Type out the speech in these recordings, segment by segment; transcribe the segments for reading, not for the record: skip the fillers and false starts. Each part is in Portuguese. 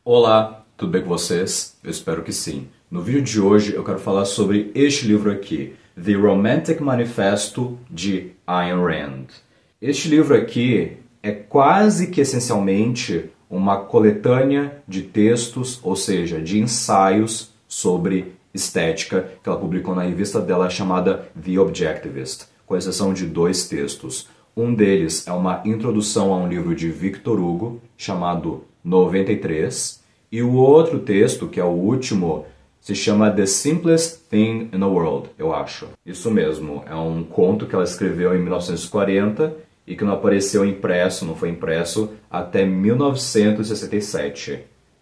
Olá, tudo bem com vocês? Eu espero que sim. No vídeo de hoje eu quero falar sobre este livro aqui, The Romantic Manifesto, de Ayn Rand. Este livro aqui é quase que essencialmente uma coletânea de textos, ou seja, de ensaios sobre estética que ela publicou na revista dela chamada The Objectivist, com exceção de 2 textos. Um deles é uma introdução a um livro de Victor Hugo chamado 93, e o outro texto, que é o último, se chama The Simplest Thing in the World, eu acho. Isso mesmo, é um conto que ela escreveu em 1940 e que não apareceu impresso, não foi impresso até 1967,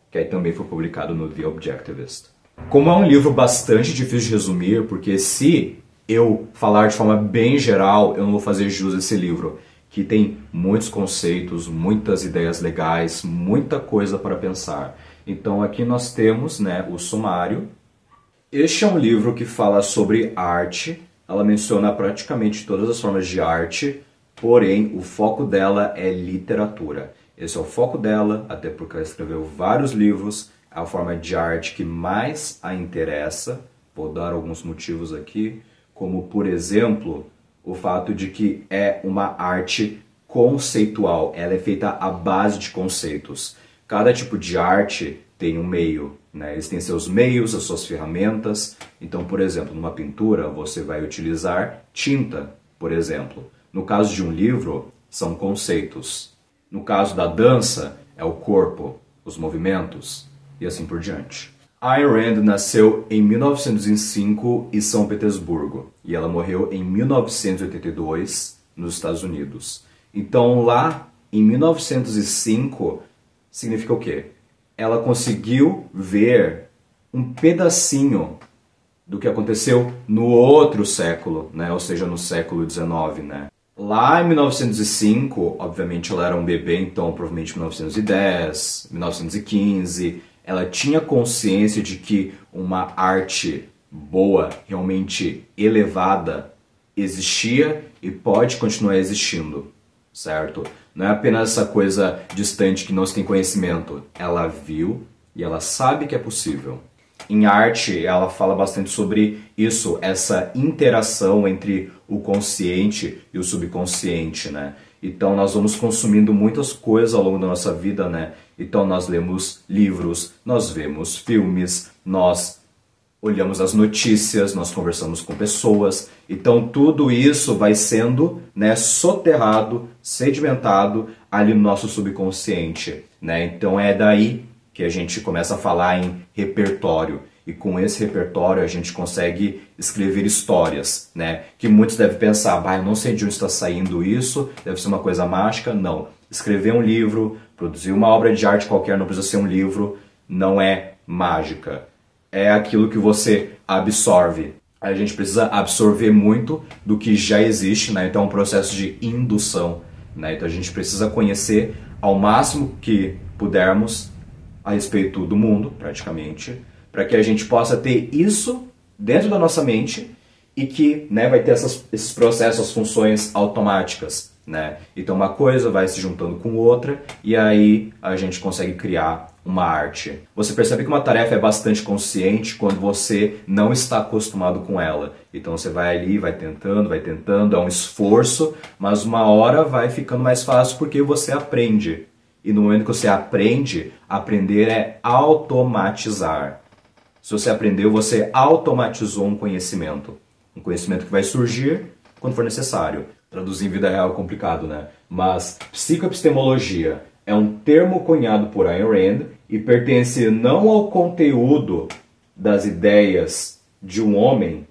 que aí também foi publicado no The Objectivist. Como é um livro bastante difícil de resumir, porque se eu falar de forma bem geral, eu não vou fazer jus a esse livro, que tem muitos conceitos, muitas ideias legais, muita coisa para pensar. Então aqui nós temos, o sumário. Este é um livro que fala sobre arte, ela menciona praticamente todas as formas de arte, porém o foco dela é literatura. Esse é o foco dela, até porque ela escreveu vários livros, é a forma de arte que mais a interessa. Vou dar alguns motivos aqui, como por exemplo, o fato de que é uma arte conceitual, ela é feita à base de conceitos. Cada tipo de arte tem um meio, eles têm seus meios, as suas ferramentas. Então, por exemplo, numa pintura você vai utilizar tinta, por exemplo. No caso de um livro, são conceitos. No caso da dança, é o corpo, os movimentos e assim por diante. Ayn Rand nasceu em 1905 em São Petersburgo e ela morreu em 1982 nos Estados Unidos. Então lá em 1905 significa o quê? Ela conseguiu ver um pedacinho do que aconteceu no outro século, ou seja, no século XIX. Lá em 1905, obviamente ela era um bebê, então provavelmente 1910, 1915... ela tinha consciência de que uma arte boa, realmente elevada, existia e pode continuar existindo, certo? Não é apenas essa coisa distante que não se tem conhecimento. Ela viu e ela sabe que é possível. Em arte, ela fala bastante sobre isso, essa interação entre o consciente e o subconsciente, Então nós vamos consumindo muitas coisas ao longo da nossa vida, Então nós lemos livros, nós vemos filmes, nós olhamos as notícias, nós conversamos com pessoas. Então tudo isso vai sendo, soterrado, sedimentado ali no nosso subconsciente, Então é daí que a gente começa a falar em repertório. E com esse repertório a gente consegue escrever histórias, Que muitos devem pensar, eu não sei de onde está saindo isso, deve ser uma coisa mágica. Não. Escrever um livro, produzir uma obra de arte qualquer, não precisa ser um livro, não é mágica. É aquilo que você absorve. A gente precisa absorver muito do que já existe, Então é um processo de indução, Então a gente precisa conhecer ao máximo que pudermos a respeito do mundo, praticamente, para que a gente possa ter isso dentro da nossa mente e que vai ter esses processos, as funções automáticas. Então uma coisa vai se juntando com outra e aí a gente consegue criar uma arte. Você percebe que uma tarefa é bastante consciente quando você não está acostumado com ela. Então você vai ali, vai tentando, é um esforço, mas uma hora vai ficando mais fácil porque você aprende. E no momento que você aprende, aprender é automatizar. Se você aprendeu, você automatizou um conhecimento. Um conhecimento que vai surgir quando for necessário. Traduzir em vida real é complicado, Mas psicoepistemologia é um termo cunhado por Ayn Rand e pertence não ao conteúdo das ideias de um homem,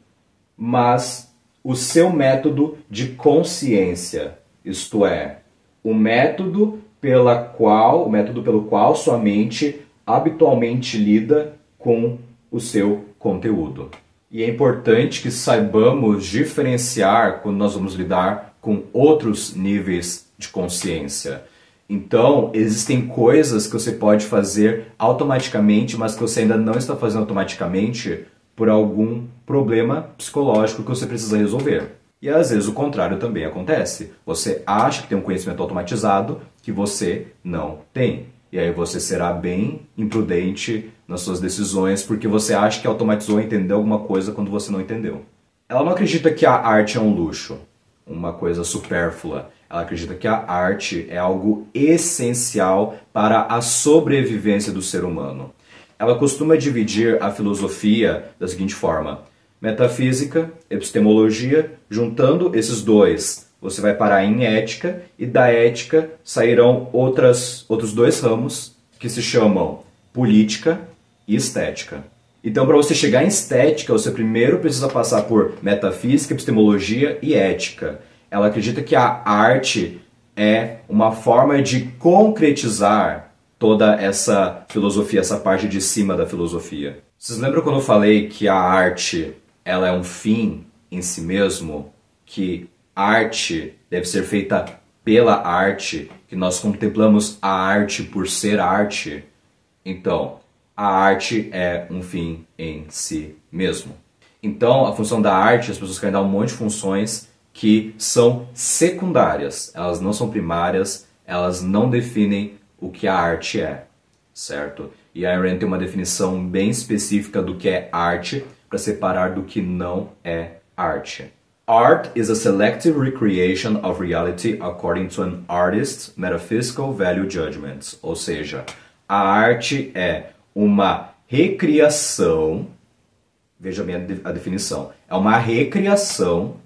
mas o seu método de consciência. Isto é, o método pelo qual sua mente habitualmente lida com o seu conteúdo. E é importante que saibamos diferenciar quando nós vamos lidar com outros níveis de consciência. Então, existem coisas que você pode fazer automaticamente, mas que você ainda não está fazendo automaticamente por algum problema psicológico que você precisa resolver. E às vezes o contrário também acontece. Você acha que tem um conhecimento automatizado que você não tem. e aí você será bem imprudente nas suas decisões porque você acha que automatizou entender alguma coisa quando você não entendeu. Ela não acredita que a arte é um luxo, uma coisa supérflua. Ela acredita que a arte é algo essencial para a sobrevivência do ser humano. Ela costuma dividir a filosofia da seguinte forma: metafísica, epistemologia, juntando esses dois, você vai parar em ética, e da ética sairão outros dois ramos que se chamam política e estética. Então, para você chegar em estética, você primeiro precisa passar por metafísica, epistemologia e ética. Ela acredita que a arte é uma forma de concretizar toda essa filosofia, essa parte de cima da filosofia. Vocês lembram quando eu falei que a arte ela é um fim em si mesmo? Que arte deve ser feita pela arte, que nós contemplamos a arte por ser arte? Então, a arte é um fim em si mesmo. Então, a função da arte, as pessoas querem dar um monte de funções que são secundárias. Elas não são primárias, elas não definem o que a arte é, certo? E a Ayn Rand tem uma definição bem específica do que é arte para separar do que não é arte. Art is a selective recreation of reality according to an artist's metaphysical value judgments. Ou seja, a arte é uma recriação, veja bem a definição, é uma recriação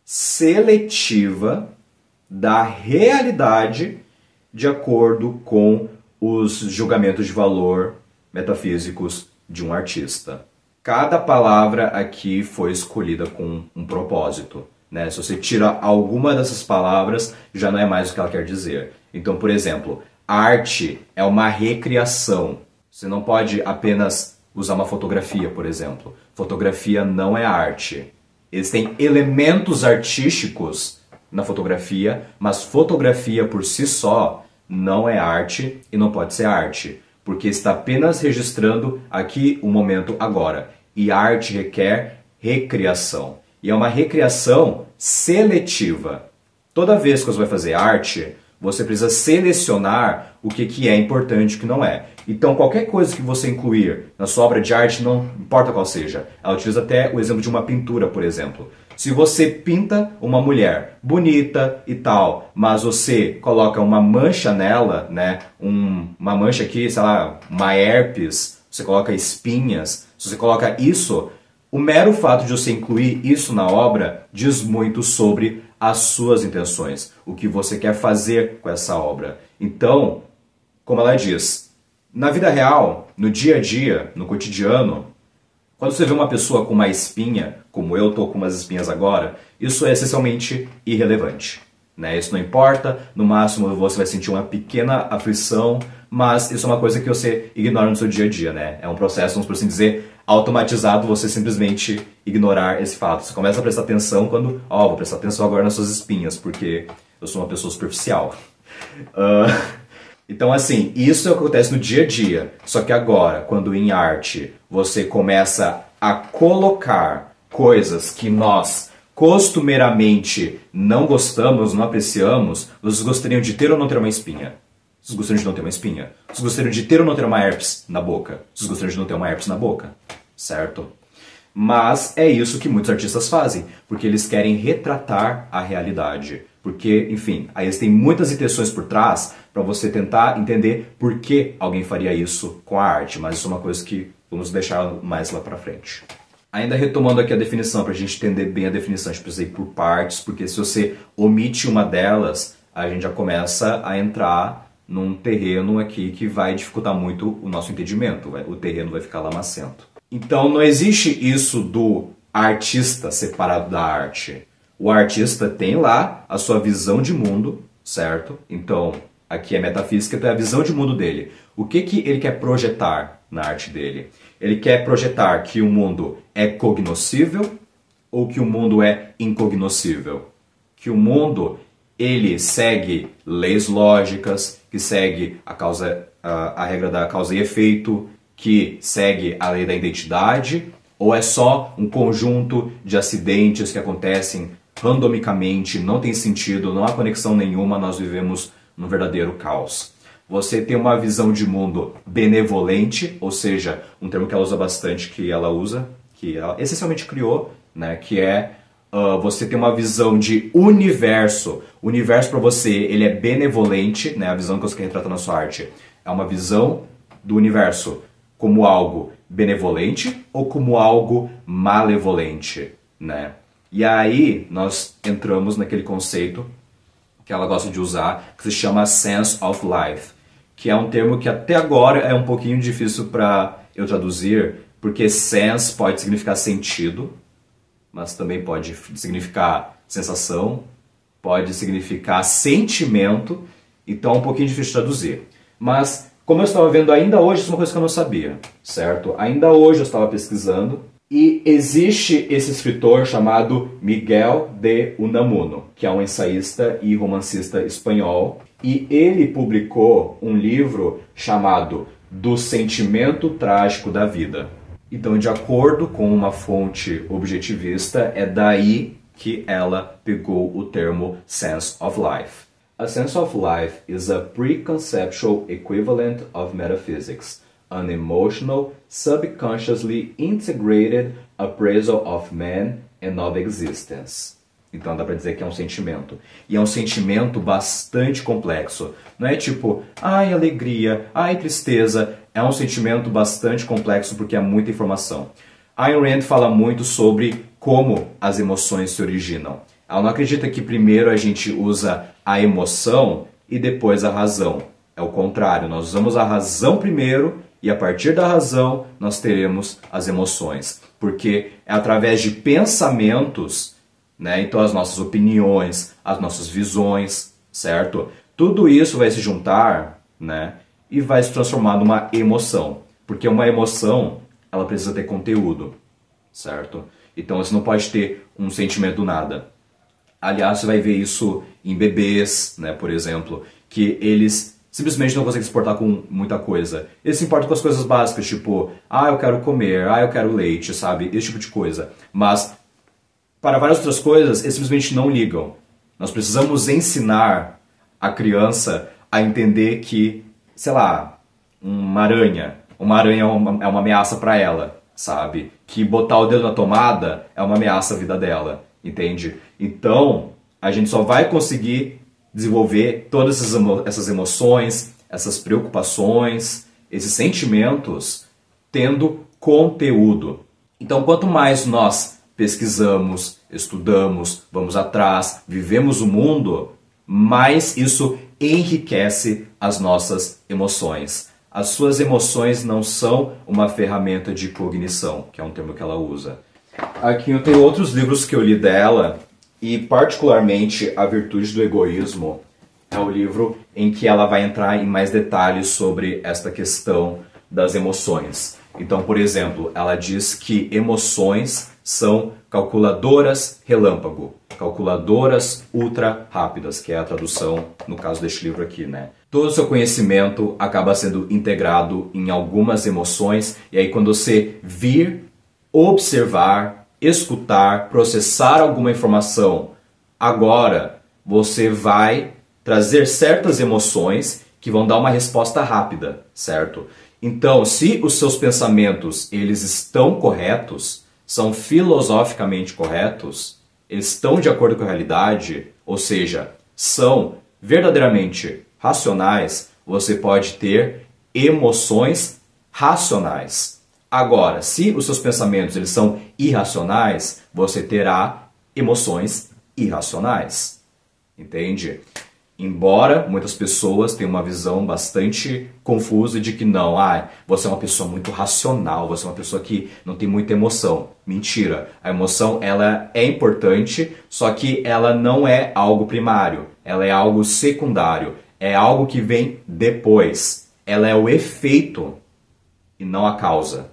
seletiva da realidade de acordo com os julgamentos de valor metafísicos de um artista. Cada palavra aqui foi escolhida com um propósito, né? Se você tira alguma dessas palavras, já não é mais o que ela quer dizer. Então, por exemplo, arte é uma recriação. Você não pode apenas usar uma fotografia, por exemplo. Fotografia não é arte. Existem elementos artísticos na fotografia, mas fotografia por si só não é arte e não pode ser arte, porque está apenas registrando aqui o momento agora. E arte requer recriação. E é uma recriação seletiva. Toda vez que você vai fazer arte, você precisa selecionar o que é importante e o que não é. Então, qualquer coisa que você incluir na sua obra de arte, não importa qual seja. Ela utiliza até o exemplo de uma pintura, por exemplo. Se você pinta uma mulher bonita e tal, mas você coloca uma mancha nela, né? Uma mancha aqui, sei lá, uma herpes, você coloca espinhas, se você coloca isso, o mero fato de você incluir isso na obra diz muito sobre as suas intenções, o que você quer fazer com essa obra. Então, como ela diz, na vida real, no dia a dia, no cotidiano, quando você vê uma pessoa com uma espinha, como eu estou com umas espinhas agora, isso é essencialmente irrelevante, né? Isso não importa, no máximo você vai sentir uma pequena aflição, mas isso é uma coisa que você ignora no seu dia a dia, né? É um processo, vamos por assim dizer, automatizado, você simplesmente ignorar esse fato. Você começa a prestar atenção quando, vou prestar atenção agora nas suas espinhas, porque eu sou uma pessoa superficial. Então, assim, isso é o que acontece no dia a dia. Só que agora, quando em arte você começa a colocar coisas que nós costumeiramente não gostamos, não apreciamos, vocês gostariam de ter ou não ter uma espinha? Vocês gostariam de não ter uma espinha? Vocês gostariam de ter ou não ter uma herpes na boca? Vocês gostariam de não ter uma herpes na boca? Certo? Mas é isso que muitos artistas fazem, porque eles querem retratar a realidade. Porque, enfim, aí eles têm muitas intenções por trás para você tentar entender por que alguém faria isso com a arte. Mas isso é uma coisa que vamos deixar mais lá pra frente. Ainda retomando aqui a definição, para a gente entender bem a definição, a gente precisa ir por partes, porque se você omite uma delas, a gente já começa a entrar num terreno aqui que vai dificultar muito o nosso entendimento, o terreno vai ficar lamacento. Então não existe isso do artista separado da arte. O artista tem lá a sua visão de mundo, certo? Então, aqui é metafísica, então é a visão de mundo dele. O que ele quer projetar na arte dele? Ele quer projetar que o mundo é cognoscível ou que o mundo é incognoscível? Que o mundo, ele segue leis lógicas, que segue a regra da causa e efeito, que segue a lei da identidade, ou é só um conjunto de acidentes que acontecem randomicamente, não tem sentido, não há conexão nenhuma, nós vivemos num verdadeiro caos. você tem uma visão de mundo benevolente, ou seja, um termo que ela usa bastante, que ela essencialmente criou, né, que é você tem uma visão de universo. O universo para você, ele é benevolente, né, a visão que você quer retratar na sua arte. É uma visão do universo como algo benevolente ou como algo malevolente, né? E aí nós entramos naquele conceito que ela gosta de usar, que se chama sense of life, que é um termo que até agora é um pouquinho difícil para eu traduzir, porque sense pode significar sentido, mas também pode significar sensação, pode significar sentimento, então é um pouquinho difícil de traduzir. Mas, como eu estava vendo ainda hoje, isso é uma coisa que eu não sabia, certo? Ainda hoje eu estava pesquisando, e existe esse escritor chamado Miguel de Unamuno, que é um ensaísta e romancista espanhol, e ele publicou um livro chamado Do Sentimento Trágico da Vida. Então, de acordo com uma fonte objetivista, é daí que ela pegou o termo sense of life. A sense of life is a preconceptual equivalent of metaphysics, an emotional, subconsciously integrated appraisal of man and of existence. Então dá pra dizer que é um sentimento. E é um sentimento bastante complexo. Não é tipo, ai alegria, ai tristeza. É um sentimento bastante complexo porque é muita informação. Ayn Rand fala muito sobre como as emoções se originam. Ela não acredita que primeiro a gente usa a emoção e depois a razão. É o contrário, nós usamos a razão primeiro e a partir da razão nós teremos as emoções. Porque é através de pensamentos, né, então as nossas opiniões, as nossas visões, certo? Tudo isso vai se juntar, né, e vai se transformar numa emoção. Porque uma emoção, ela precisa ter conteúdo, certo? Então você não pode ter um sentimento do nada. Aliás, você vai ver isso em bebês, né, por exemplo, que eles simplesmente não conseguem se importar com muita coisa. Eles se importam com as coisas básicas, tipo, eu quero comer, eu quero leite, sabe? Esse tipo de coisa. Mas, para várias outras coisas, eles simplesmente não ligam. Nós precisamos ensinar a criança a entender que, sei lá, uma aranha é uma ameaça para ela, sabe? Que botar o dedo na tomada é uma ameaça à vida dela, entende? Então, a gente só vai conseguir desenvolver todas essas emoções, essas preocupações, esses sentimentos, tendo conteúdo. Então, quanto mais nós pesquisamos, estudamos, vamos atrás, vivemos o mundo, mais isso enriquece as nossas emoções. As suas emoções não são uma ferramenta de cognição, que é um termo que ela usa. Aqui eu tenho outros livros que eu li dela, e particularmente A Virtude do Egoísmo é o livro em que ela vai entrar em mais detalhes sobre esta questão das emoções. Então, por exemplo, ela diz que emoções são calculadoras relâmpago, calculadoras ultra rápidas, que é a tradução no caso deste livro aqui, né? Todo o seu conhecimento acaba sendo integrado em algumas emoções, e aí quando você vir, observar, escutar, processar alguma informação, agora você vai trazer certas emoções que vão dar uma resposta rápida, certo? Então, se os seus pensamentos eles estão corretos, são filosoficamente corretos, eles estão de acordo com a realidade, ou seja, são verdadeiramente racionais, você pode ter emoções racionais. Agora, se os seus pensamentos eles são irracionais, você terá emoções irracionais. Entende? Embora muitas pessoas tenham uma visão bastante confusa de que não, você é uma pessoa muito racional, você é uma pessoa que não tem muita emoção. Mentira. A emoção ela é importante, só que ela não é algo primário, ela é algo secundário, é algo que vem depois. Ela é o efeito e não a causa.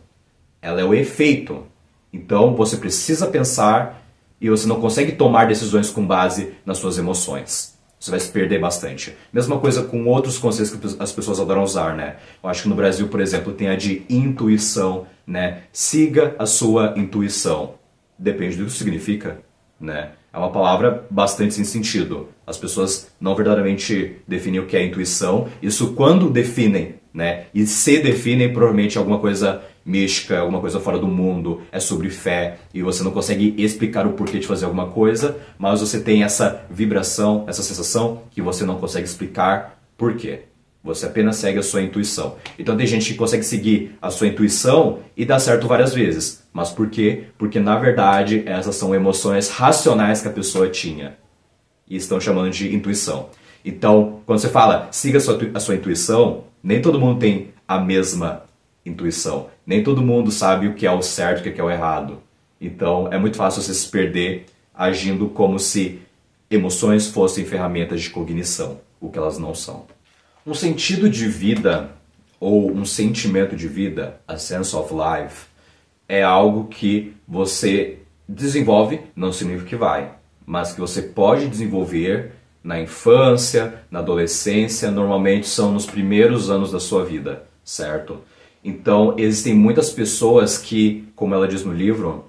Ela é o efeito. Então você precisa pensar e você não consegue tomar decisões com base nas suas emoções. Você vai se perder bastante. Mesma coisa com outros conceitos que as pessoas adoram usar, né? Eu acho que no Brasil, por exemplo, tem a de intuição, né? Siga a sua intuição. Depende do que isso significa. né? É uma palavra bastante sem sentido. As pessoas não verdadeiramente definem o que é intuição. Isso quando definem, né? E se definem, provavelmente alguma coisa mística, alguma coisa fora do mundo, é sobre fé, e você não consegue explicar o porquê de fazer alguma coisa, mas você tem essa vibração, essa sensação que você não consegue explicar por quê. Você apenas segue a sua intuição. Então tem gente que consegue seguir a sua intuição e dá certo várias vezes. Mas por quê? Porque na verdade essas são emoções racionais que a pessoa tinha. E estão chamando de intuição. Então, quando você fala siga a sua intuição, nem todo mundo tem a mesma intuição. Nem todo mundo sabe o que é o certo e o que é o errado. Então é muito fácil você se perder agindo como se emoções fossem ferramentas de cognição, o que elas não são. Um sentido de vida, ou um sentimento de vida, a sense of life, é algo que você desenvolve, não significa que vai, mas que você pode desenvolver na infância, na adolescência, normalmente são nos primeiros anos da sua vida, certo? Então, existem muitas pessoas que, como ela diz no livro,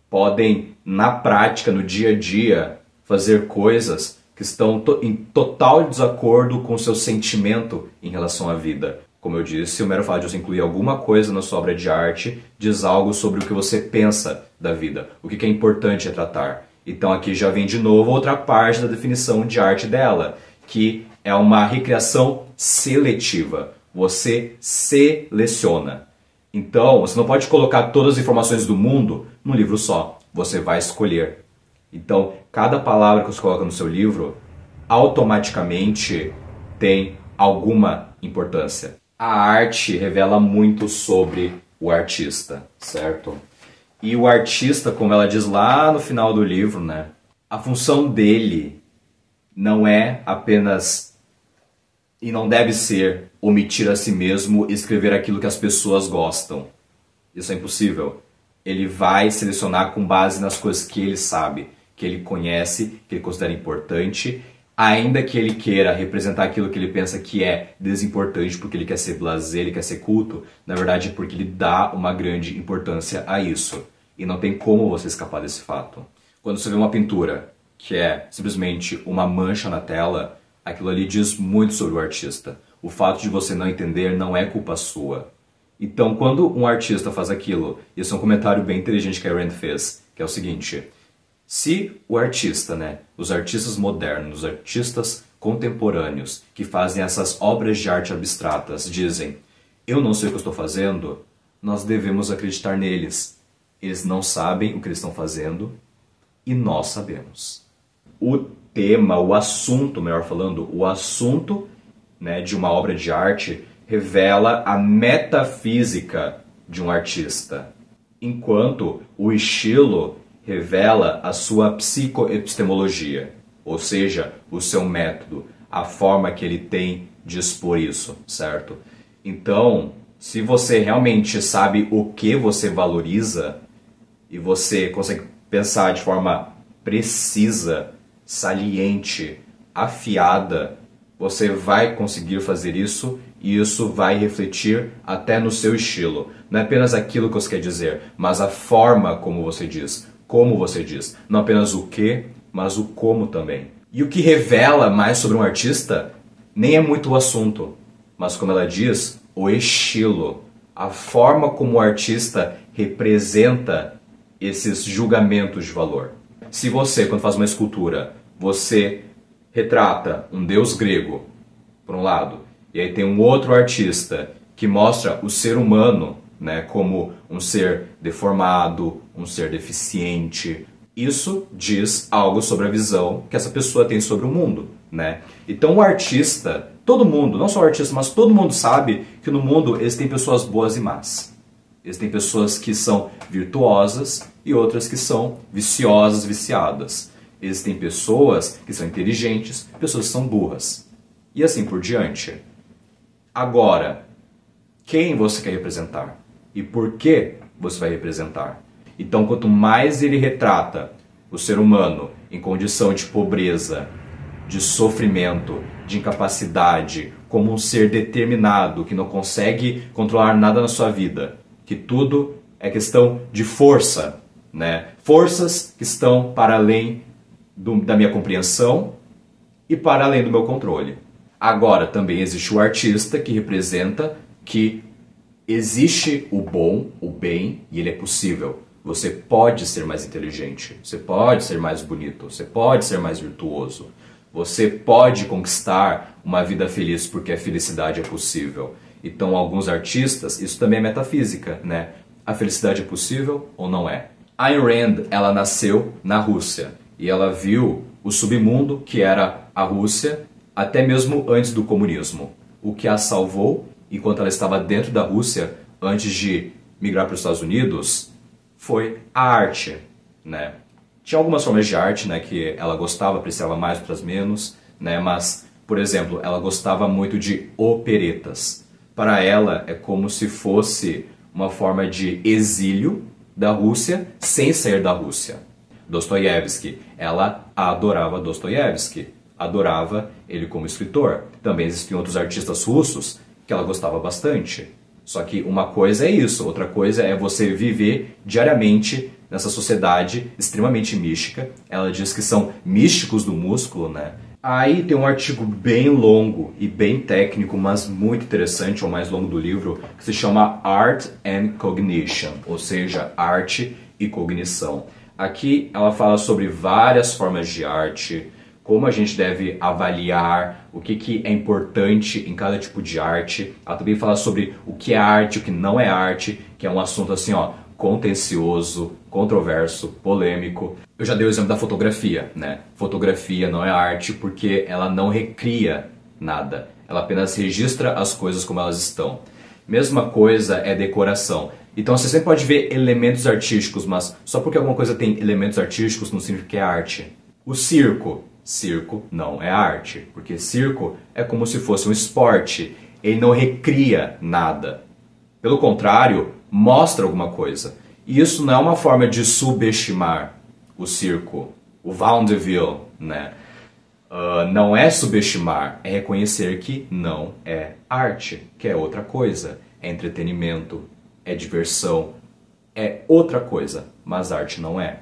podem, na prática, no dia a dia, fazer coisas que estão em total desacordo com o seu sentimento em relação à vida. Como eu disse, o mero fato de você incluir alguma coisa na sua obra de arte diz algo sobre o que você pensa da vida, o que é importante retratar. Então aqui já vem de novo outra parte da definição de arte dela, que é uma recriação seletiva. Você seleciona. Então, você não pode colocar todas as informações do mundo num livro só. Você vai escolher. Então, cada palavra que você coloca no seu livro, automaticamente tem alguma importância. A arte revela muito sobre o artista, certo? E o artista, como ela diz lá no final do livro, né? A função dele não é apenas, e não deve ser, omitir a si mesmo e escrever aquilo que as pessoas gostam. Isso é impossível. Ele vai selecionar com base nas coisas que ele sabe, que ele conhece, que ele considera importante, ainda que ele queira representar aquilo que ele pensa que é desimportante porque ele quer ser blasé, ele quer ser culto, na verdade é porque ele dá uma grande importância a isso. E não tem como você escapar desse fato. Quando você vê uma pintura que é simplesmente uma mancha na tela, aquilo ali diz muito sobre o artista. O fato de você não entender não é culpa sua. Então, quando um artista faz aquilo, isso é um comentário bem inteligente que a Rand fez, que é o seguinte: se o artista, né, os artistas modernos, os artistas contemporâneos que fazem essas obras de arte abstratas dizem eu não sei o que eu estou fazendo, nós devemos acreditar neles. Eles não sabem o que eles estão fazendo e nós sabemos. O tema, o assunto, melhor falando, o assunto, né, de uma obra de arte revela a metafísica de um artista, enquanto o estilo revela a sua psicoepistemologia, ou seja, o seu método, a forma que ele tem de expor isso, certo? Então, se você realmente sabe o que você valoriza e você consegue pensar de forma precisa, saliente, afiada, você vai conseguir fazer isso e isso vai refletir até no seu estilo. Não é apenas aquilo que você quer dizer, mas a forma como você diz. Como você diz. Não apenas o que, mas o como também. E o que revela mais sobre um artista nem é muito o assunto, mas como ela diz, o estilo. A forma como o artista representa esses julgamentos de valor. Se você, quando faz uma escultura, você retrata um deus grego, por um lado, e aí tem um outro artista que mostra o ser humano, né, como um ser deformado, um ser deficiente. Isso diz algo sobre a visão que essa pessoa tem sobre o mundo, né? Então o artista, todo mundo, não só o artista, mas todo mundo sabe que no mundo existem pessoas boas e más. Existem pessoas que são virtuosas e outras que são viciosas, viciadas. Existem pessoas que são inteligentes, pessoas que são burras. E assim por diante. Agora, quem você quer representar? E por que você vai representar? Então, quanto mais ele retrata o ser humano em condição de pobreza, de sofrimento, de incapacidade, como um ser determinado que não consegue controlar nada na sua vida, que tudo é questão de força, né? Forças que estão para além da minha compreensão e para além do meu controle. Agora, também existe o artista que representa que existe o bom, o bem, e ele é possível. Você pode ser mais inteligente, você pode ser mais bonito, você pode ser mais virtuoso. Você pode conquistar uma vida feliz porque a felicidade é possível. Então, alguns artistas, isso também é metafísica, né? A felicidade é possível ou não é? Ayn Rand, ela nasceu na Rússia e ela viu o submundo que era a Rússia até mesmo antes do comunismo. O que a salvou enquanto ela estava dentro da Rússia, antes de migrar para os Estados Unidos, foi a arte, né? Tinha algumas formas de arte, né, que ela gostava, apreciava mais, outras menos, né? Mas, por exemplo, ela gostava muito de operetas. Para ela, é como se fosse uma forma de exílio da Rússia sem sair da Rússia. Dostoiévski, ela adorava Dostoiévski, adorava ele como escritor. Também existiam outros artistas russos que ela gostava bastante. Só que uma coisa é isso, outra coisa é você viver diariamente nessa sociedade extremamente mística. Ela diz que são místicos do músculo, né? Aí tem um artigo bem longo e bem técnico, mas muito interessante, é o mais longo do livro, que se chama Art and Cognition, ou seja, arte e cognição. Aqui ela fala sobre várias formas de arte, como a gente deve avaliar, o que é importante em cada tipo de arte. Ela também fala sobre o que é arte, o que não é arte, que é um assunto assim, ó, contencioso, controverso, polêmico. Eu já dei o exemplo da fotografia, né? Fotografia não é arte porque ela não recria nada. Ela apenas registra as coisas como elas estão. Mesma coisa é decoração. Então você sempre pode ver elementos artísticos, mas só porque alguma coisa tem elementos artísticos não significa que é arte. O circo. Circo não é arte, porque circo é como se fosse um esporte. Ele não recria nada. Pelo contrário, mostra alguma coisa. E isso não é uma forma de subestimar o circo, o vaudeville, né? Não é subestimar, é reconhecer que não é arte, que é outra coisa. É entretenimento, é diversão, é outra coisa, mas arte não é.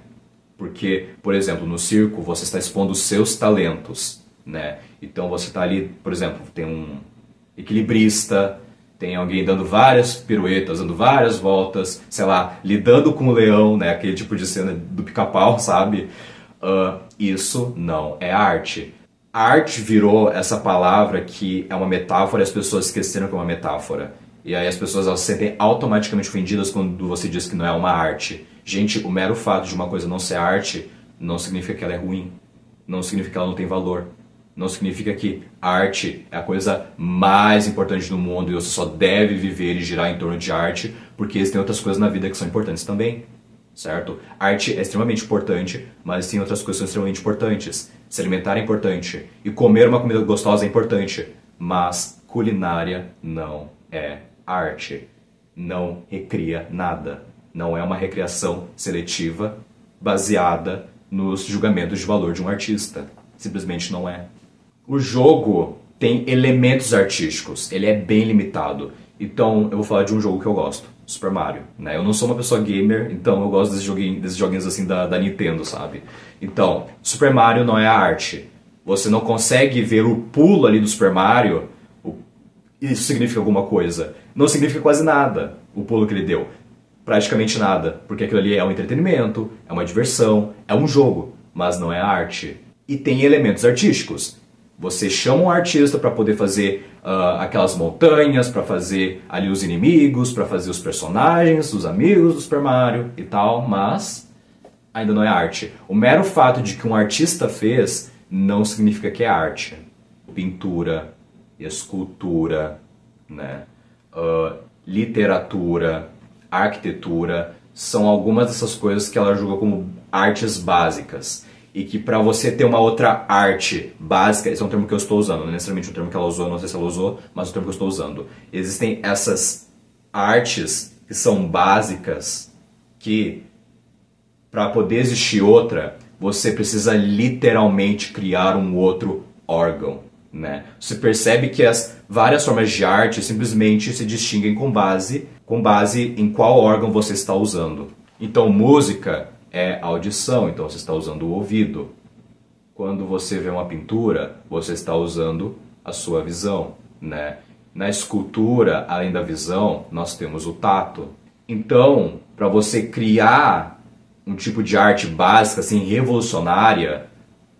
Porque, por exemplo, no circo você está expondo os seus talentos, né? Então você está ali, por exemplo, tem um equilibrista, tem alguém dando várias piruetas, dando várias voltas, sei lá, lidando com o leão, né? Aquele tipo de cena do pica-pau, sabe? Isso não é arte. Arte virou essa palavra que é uma metáfora e as pessoas esqueceram que é uma metáfora. E aí as pessoas elas se sentem automaticamente ofendidas quando você diz que não é uma arte. Gente, o mero fato de uma coisa não ser arte não significa que ela é ruim. Não significa que ela não tem valor. Não significa que arte é a coisa mais importante do mundo e você só deve viver e girar em torno de arte porque existem outras coisas na vida que são importantes também. Certo? Arte é extremamente importante, mas tem outras coisas que são extremamente importantes. Se alimentar é importante. E comer uma comida gostosa é importante. Mas culinária não é arte. Não recria nada. Não é uma recriação seletiva baseada nos julgamentos de valor de um artista. Simplesmente não é. O jogo tem elementos artísticos. Ele é bem limitado. Então eu vou falar de um jogo que eu gosto. Super Mario, né? Eu não sou uma pessoa gamer, então eu gosto desses joguinhos assim da Nintendo, sabe? Então, Super Mario não é arte. Você não consegue ver o pulo ali do Super Mario. Isso significa alguma coisa. Não significa quase nada o pulo que ele deu. Praticamente nada, porque aquilo ali é um entretenimento, é uma diversão, é um jogo, mas não é arte. E tem elementos artísticos. Você chama um artista para poder fazer aquelas montanhas, para fazer ali os inimigos, para fazer os personagens, os amigos do Super Mario e tal, mas ainda não é arte. O mero fato de que um artista fez não significa que é arte. Pintura, escultura, né? Literatura, arquitetura, são algumas dessas coisas que ela julga como artes básicas. E que para você ter uma outra arte básica, esse é um termo que eu estou usando, não é necessariamente um termo que ela usou, não sei se ela usou, mas é um termo que eu estou usando. Existem essas artes que são básicas que, para poder existir outra, você precisa literalmente criar um outro órgão, né? Você percebe que as várias formas de arte simplesmente se distinguem com base em qual órgão você está usando. Então música é a audição, então você está usando o ouvido. Quando você vê uma pintura, você está usando a sua visão, né? Na escultura, além da visão, nós temos o tato. Então, para você criar um tipo de arte básica, assim, revolucionária,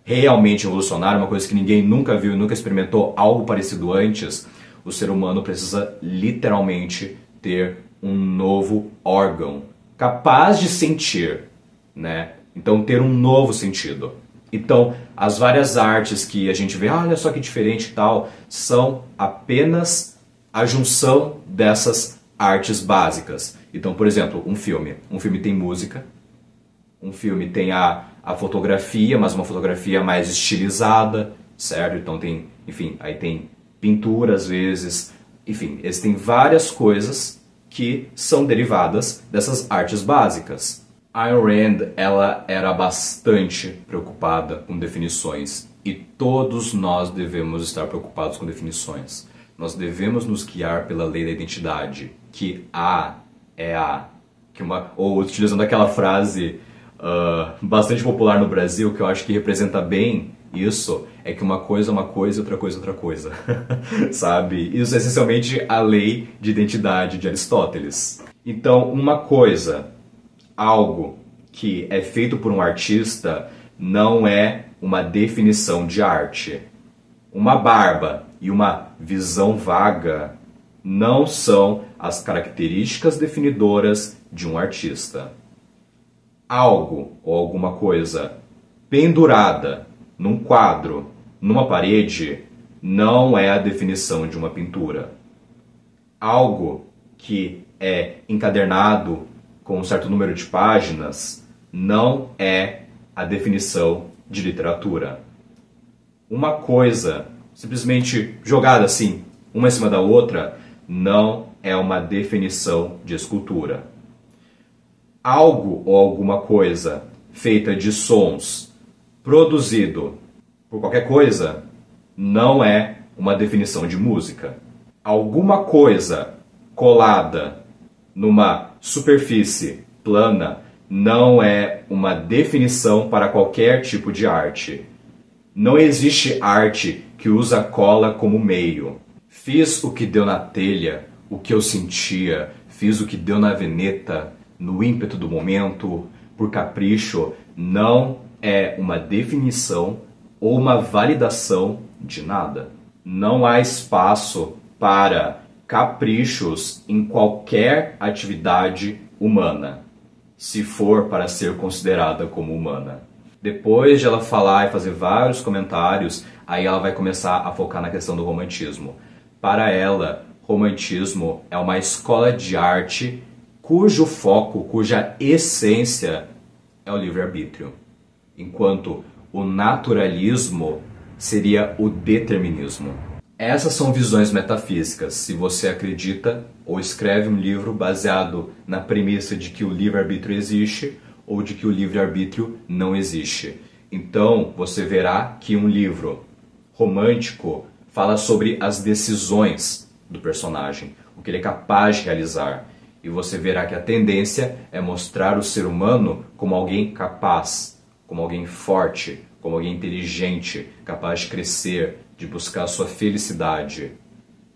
realmente revolucionária, uma coisa que ninguém nunca viu e nunca experimentou algo parecido antes, o ser humano precisa literalmente ter um novo órgão capaz de sentir, né? Então, ter um novo sentido. Então, as várias artes que a gente vê, olha só que diferente e tal, são apenas a junção dessas artes básicas. Então, por exemplo, um filme. Um filme tem música, um filme tem a fotografia, mas uma fotografia mais estilizada, certo? Então tem, enfim, aí tem pintura às vezes, enfim, existem várias coisas que são derivadas dessas artes básicas. Ayn Rand, ela era bastante preocupada com definições e todos nós devemos estar preocupados com definições. Nós devemos nos guiar pela lei da identidade, que A é A. Ou utilizando aquela frase bastante popular no Brasil, que eu acho que representa bem isso, é que uma coisa é uma coisa e outra coisa é outra coisa. Sabe? Isso é essencialmente a lei de identidade de Aristóteles. Então, uma coisa, algo que é feito por um artista, não é uma definição de arte. Uma barba e uma visão vaga não são as características definidoras de um artista. Algo ou alguma coisa pendurada num quadro, numa parede, não é a definição de uma pintura. Algo que é encadernado com um certo número de páginas não é a definição de literatura. Uma coisa simplesmente jogada assim, uma em cima da outra, não é uma definição de escultura. Algo ou alguma coisa feita de sons, produzido por qualquer coisa, não é uma definição de música. Alguma coisa colada numa superfície plana não é uma definição para qualquer tipo de arte. Não existe arte que usa cola como meio. Fiz o que deu na telha, o que eu sentia, fiz o que deu na veneta, no ímpeto do momento, por capricho, não é uma definição ou uma validação de nada. Não há espaço para caprichos em qualquer atividade humana, se for para ser considerada como humana. Depois de ela falar e fazer vários comentários, aí ela vai começar a focar na questão do romantismo. Para ela, romantismo é uma escola de arte cujo foco, cuja essência é o livre-arbítrio, enquanto o naturalismo seria o determinismo. Essas são visões metafísicas, se você acredita ou escreve um livro baseado na premissa de que o livre-arbítrio existe ou de que o livre-arbítrio não existe. Então, você verá que um livro romântico fala sobre as decisões do personagem, o que ele é capaz de realizar. E você verá que a tendência é mostrar o ser humano como alguém capaz, como alguém forte, como alguém inteligente, capaz de crescer, de buscar a sua felicidade.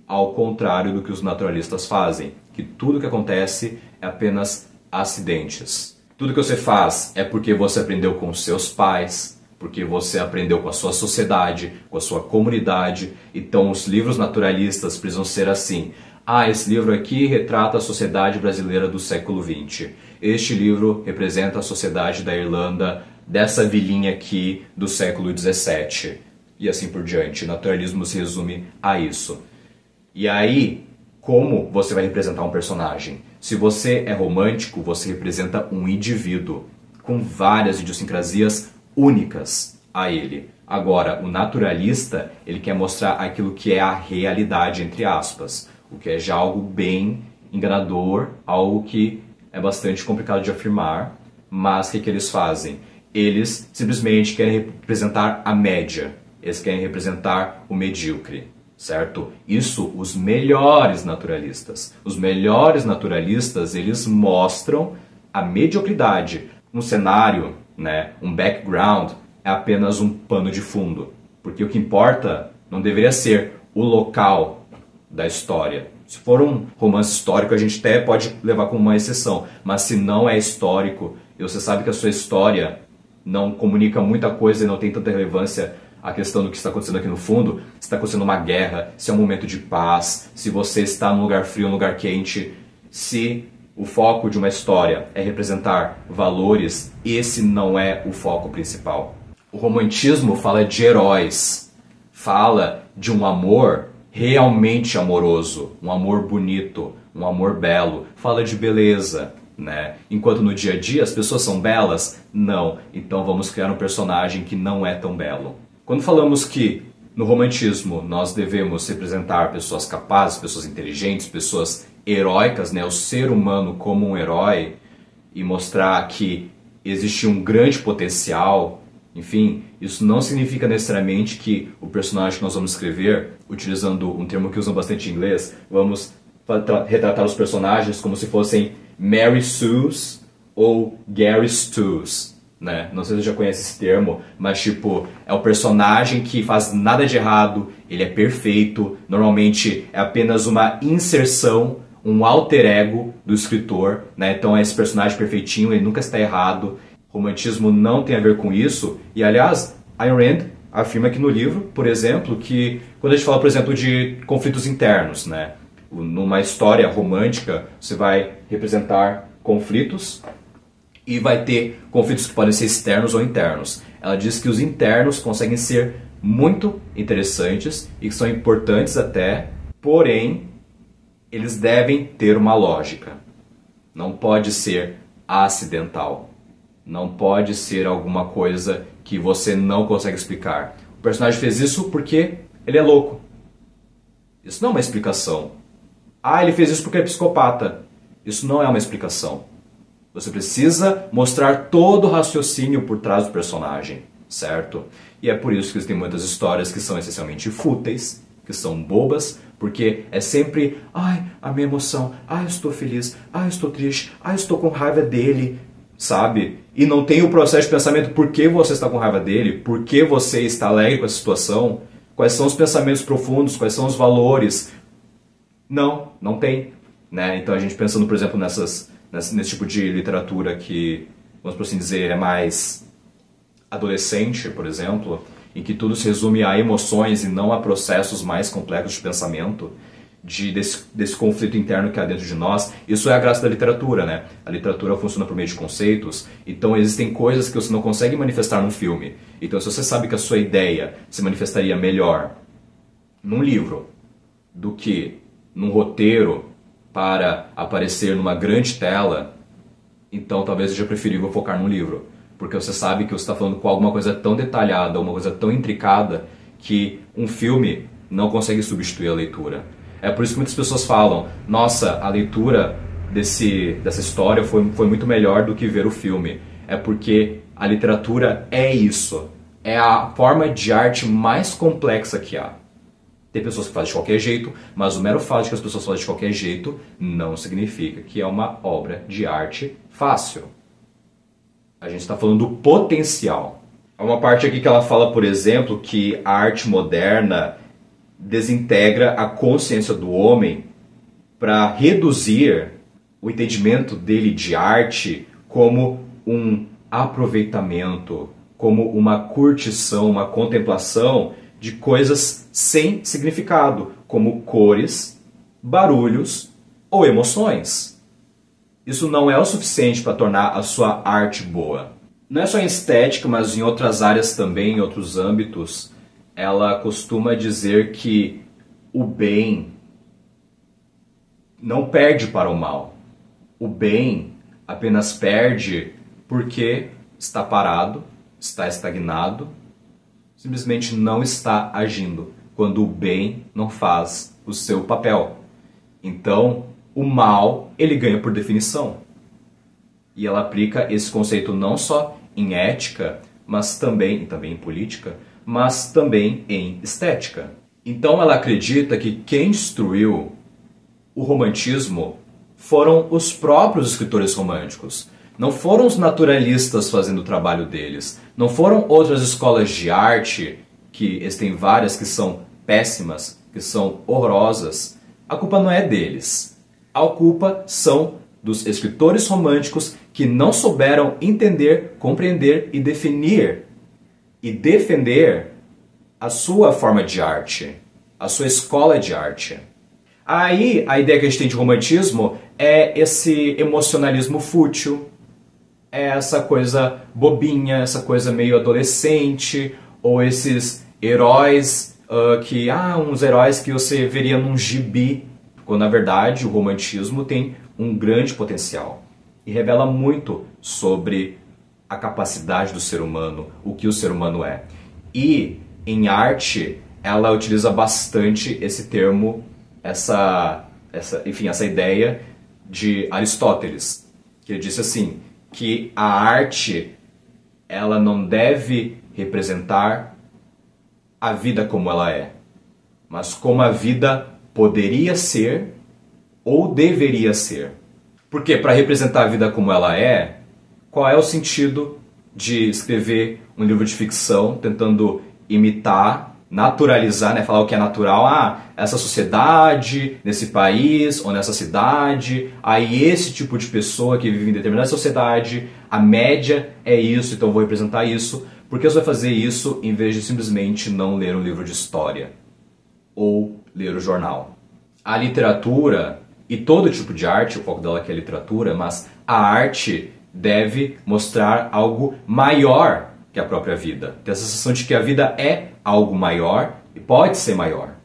Ao contrário do que os naturalistas fazem, que tudo que acontece é apenas acidentes. Tudo que você faz é porque você aprendeu com seus pais, porque você aprendeu com a sua sociedade, com a sua comunidade. Então os livros naturalistas precisam ser assim. Esse livro aqui retrata a sociedade brasileira do século XX. Este livro representa a sociedade da Irlanda, dessa vilinha aqui do século XVII. E assim por diante. O naturalismo se resume a isso. E aí, como você vai representar um personagem? Se você é romântico, você representa um indivíduo com várias idiosincrasias únicas a ele. Agora, o naturalista, ele quer mostrar aquilo que é a realidade, entre aspas. O que é já algo bem enganador, algo que é bastante complicado de afirmar, mas o que eles fazem? Eles simplesmente querem representar a média, eles querem representar o medíocre, certo? Isso os melhores naturalistas. Os melhores naturalistas, eles mostram a mediocridade, um cenário, né, um background, é apenas um pano de fundo. Porque o que importa não deveria ser o local da história. Se for um romance histórico, a gente até pode levar como uma exceção. Mas se não é histórico, e você sabe que a sua história não comunica muita coisa e não tem tanta relevância a questão do que está acontecendo aqui no fundo, se está acontecendo uma guerra, se é um momento de paz, se você está num lugar frio, num lugar quente, se o foco de uma história é representar valores, esse não é o foco principal. O romantismo fala de heróis, fala de um amor realmente amoroso, um amor bonito, um amor belo, fala de beleza, né? Enquanto no dia a dia as pessoas são belas, não. Então vamos criar um personagem que não é tão belo. Quando falamos que no romantismo nós devemos representar pessoas capazes, pessoas inteligentes, pessoas heróicas, né? O ser humano como um herói, e mostrar que existe um grande potencial, enfim, isso não significa necessariamente que o personagem que nós vamos escrever, utilizando um termo que usam bastante em inglês, vamos retratar os personagens como se fossem Mary Sues ou Gary Stu's, né? Não sei se você já conhece esse termo, mas tipo, é o personagem que faz nada de errado, ele é perfeito, normalmente é apenas uma inserção, um alter ego do escritor, né? Então é esse personagem perfeitinho, ele nunca está errado. Romantismo não tem a ver com isso, e aliás, Ayn Rand afirma aqui no livro, por exemplo, que quando a gente fala, por exemplo, de conflitos internos, né? Numa história romântica, você vai representar conflitos e vai ter conflitos que podem ser externos ou internos. Ela diz que os internos conseguem ser muito interessantes e que são importantes até, porém, eles devem ter uma lógica. Não pode ser acidental. Não pode ser alguma coisa que você não consegue explicar. O personagem fez isso porque ele é louco. Isso não é uma explicação. Ah, ele fez isso porque é psicopata. Isso não é uma explicação. Você precisa mostrar todo o raciocínio por trás do personagem, certo? E é por isso que existem muitas histórias que são essencialmente fúteis, que são bobas, porque é sempre, ai, a minha emoção, ai, eu estou feliz, ai, eu estou triste, ai, eu estou com raiva dele, sabe? E não tem o processo de pensamento, por que você está com raiva dele, por que você está alegre com essa situação, quais são os pensamentos profundos, quais são os valores. Não tem, né? Então a gente pensando, por exemplo, nesse tipo de literatura que, vamos por assim dizer, é mais adolescente, por exemplo, em que tudo se resume a emoções e não a processos mais complexos de pensamento, desse conflito interno que há dentro de nós. Isso é a graça da literatura, né? A literatura funciona por meio de conceitos, então existem coisas que você não consegue manifestar num filme. Então se você sabe que a sua ideia se manifestaria melhor num livro do que num roteiro para aparecer numa grande tela, então talvez seja preferível focar num livro. Porque você sabe que você está falando com alguma coisa tão detalhada, uma coisa tão intricada, que um filme não consegue substituir a leitura. É por isso que muitas pessoas falam, nossa, a leitura dessa história foi muito melhor do que ver o filme. É porque a literatura é isso. É a forma de arte mais complexa que há. Tem pessoas que fazem de qualquer jeito, mas o mero fato de que as pessoas fazem de qualquer jeito não significa que é uma obra de arte fácil. A gente está falando do potencial. Há uma parte aqui que ela fala, por exemplo, que a arte moderna desintegra a consciência do homem para reduzir o entendimento dele de arte como um aproveitamento, como uma curtição, uma contemplação de coisas sem significado, como cores, barulhos ou emoções. Isso não é o suficiente para tornar a sua arte boa. Não é só em estética, mas em outras áreas também, em outros âmbitos, ela costuma dizer que o bem não perde para o mal. O bem apenas perde porque está parado, está estagnado, simplesmente não está agindo, quando o bem não faz o seu papel. Então, o mal, ele ganha por definição. E ela aplica esse conceito não só em ética, mas também em política, mas também em estética. Então ela acredita que quem destruiu o romantismo foram os próprios escritores românticos. Não foram os naturalistas fazendo o trabalho deles. Não foram outras escolas de arte, que existem várias que são péssimas, que são horrorosas. A culpa não é deles. A culpa são dos escritores românticos que não souberam entender, compreender e definir e defender a sua forma de arte, a sua escola de arte. Aí, a ideia que a gente tem de romantismo é esse emocionalismo fútil, é essa coisa bobinha, essa coisa meio adolescente, ou esses heróis uns heróis que você veria num gibi, quando na verdade o romantismo tem um grande potencial e revela muito sobre a capacidade do ser humano, o que o ser humano é. E em arte, ela utiliza bastante esse termo, essa ideia de Aristóteles, que ele disse assim, que a arte ela não deve representar a vida como ela é, mas como a vida poderia ser ou deveria ser. Porque para representar a vida como ela é, qual é o sentido de escrever um livro de ficção tentando imitar, naturalizar, né, falar o que é natural, essa sociedade, nesse país ou nessa cidade, aí esse tipo de pessoa que vive em determinada sociedade, a média é isso, então eu vou representar isso. Por que você vai fazer isso em vez de simplesmente não ler um livro de história ou ler o jornal? A literatura e todo tipo de arte, o foco dela aqui é a literatura, mas a arte deve mostrar algo maior que a própria vida. Tem a sensação de que a vida é algo maior e pode ser maior.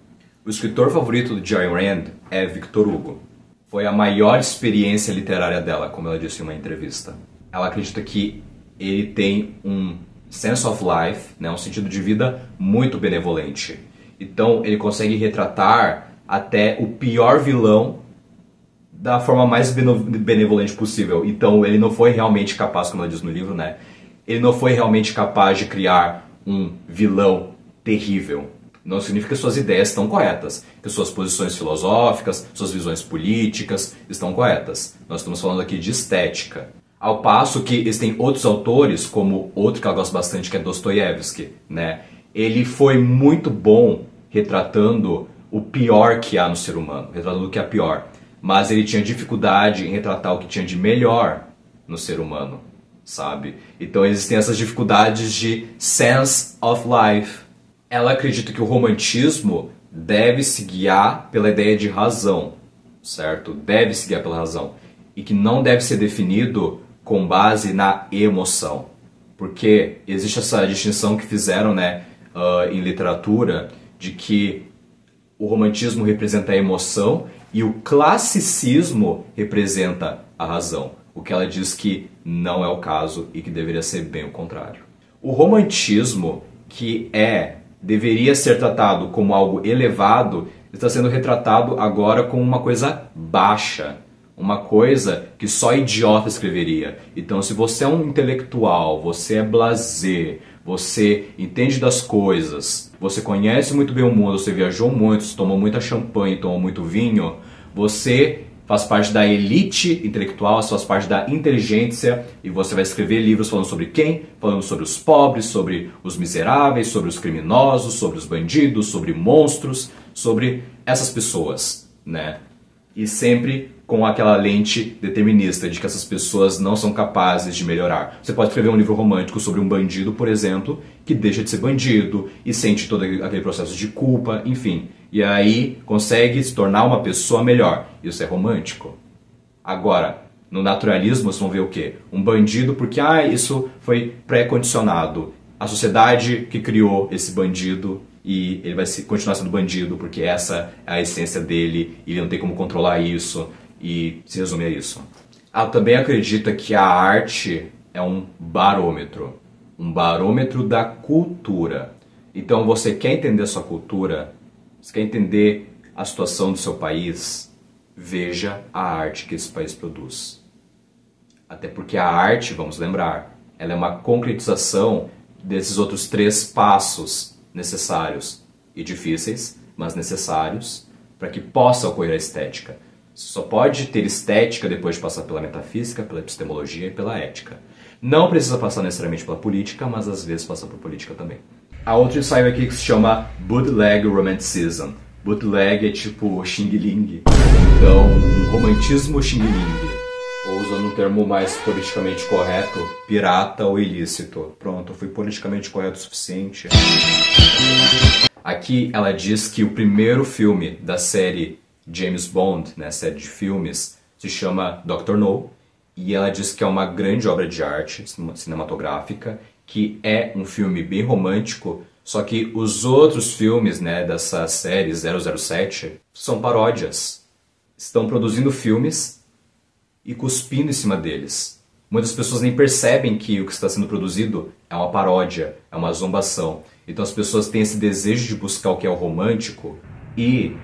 O escritor favorito de Ayn Rand é Victor Hugo. Foi a maior experiência literária dela, como ela disse em uma entrevista. Ela acredita que ele tem um sense of life, né, um sentido de vida muito benevolente. Então ele consegue retratar até o pior vilão da forma mais benevolente possível. Então ele não foi realmente capaz, como ela diz no livro, né? Ele não foi realmente capaz de criar um vilão terrível. Não significa que suas ideias estão corretas, que suas posições filosóficas, suas visões políticas estão corretas. Nós estamos falando aqui de estética. Ao passo que existem outros autores, como outro que eu gosto bastante, que é Dostoiévski, né? Ele foi muito bom retratando o pior que há no ser humano, retratando o que é pior. Mas ele tinha dificuldade em retratar o que tinha de melhor no ser humano, sabe? Então existem essas dificuldades de sense of life. Ela acredita que o romantismo deve se guiar pela ideia de razão, certo? Deve se guiar pela razão. E que não deve ser definido com base na emoção. Porque existe essa distinção que fizeram, né, em literatura, de que o romantismo representa a emoção e o classicismo representa a razão. O que ela diz que não é o caso e que deveria ser bem o contrário. O romantismo, que deveria ser tratado como algo elevado, está sendo retratado agora como uma coisa baixa. Uma coisa que só idiota escreveria. Então, se você é um intelectual, você é blasé, você entende das coisas, você conhece muito bem o mundo, você viajou muito, você tomou muita champanhe, tomou muito vinho, você faz parte da elite intelectual, você faz parte da inteligência e você vai escrever livros falando sobre quem? Falando sobre os pobres, sobre os miseráveis, sobre os criminosos, sobre os bandidos, sobre monstros, sobre essas pessoas, né? E sempre com aquela lente determinista de que essas pessoas não são capazes de melhorar. Você pode escrever um livro romântico sobre um bandido, por exemplo, que deixa de ser bandido e sente todo aquele processo de culpa, enfim. E aí consegue se tornar uma pessoa melhor. Isso é romântico. Agora, no naturalismo, vocês vão ver o quê? Um bandido porque isso foi pré-condicionado. A sociedade que criou esse bandido e ele vai continuar sendo bandido porque essa é a essência dele e ele não tem como controlar isso. E se resume a isso. Ela também acredita que a arte é um barômetro da cultura. Então você quer entender a sua cultura, você quer entender a situação do seu país, veja a arte que esse país produz. Até porque a arte, vamos lembrar, ela é uma concretização desses outros 3 passos necessários e difíceis, mas necessários para que possa ocorrer a estética. Você só pode ter estética depois de passar pela metafísica, pela epistemologia e pela ética. Não precisa passar necessariamente pela política, mas às vezes passa por política também. Há outro ensaio aqui que se chama Bootleg Romanticism. Bootleg é tipo xing-ling. Então, um romantismo xing-ling. Ou usando um termo mais politicamente correto, pirata ou ilícito. Pronto, fui politicamente correto o suficiente. Aqui ela diz que o primeiro filme da série James Bond, né, série de filmes, se chama Dr. No. E ela diz que é uma grande obra de arte cinematográfica, que é um filme bem romântico, só que os outros filmes, né, dessa série 007 são paródias. Estão produzindo filmes e cuspindo em cima deles. Muitas pessoas nem percebem que o que está sendo produzido é uma paródia, é uma zombação. Então as pessoas têm esse desejo de buscar o que é o romântico, e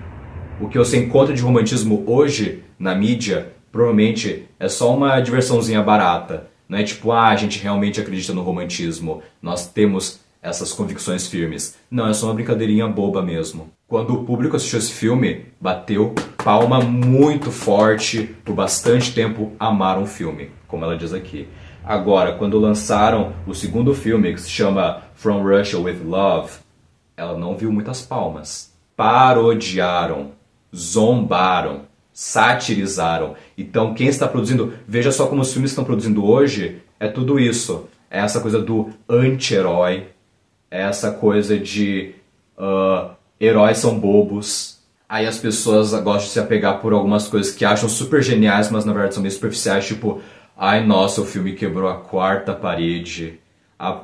o que você encontra de romantismo hoje na mídia provavelmente é só uma diversãozinha barata. Não é tipo, a gente realmente acredita no romantismo, nós temos essas convicções firmes. Não, é só uma brincadeirinha boba mesmo. Quando o público assistiu esse filme, bateu palma muito forte, por bastante tempo amaram o filme, como ela diz aqui. Agora, quando lançaram o segundo filme, que se chama From Russia with Love, ela não viu muitas palmas. Parodiaram, zombaram, satirizaram. Então quem está produzindo, veja só como os filmes estão produzindo hoje, é tudo isso. É essa coisa do anti-herói, é essa coisa de heróis são bobos. Aí as pessoas gostam de se apegar por algumas coisas que acham super geniais, mas na verdade são meio superficiais, tipo, ai nossa, o filme quebrou a quarta parede,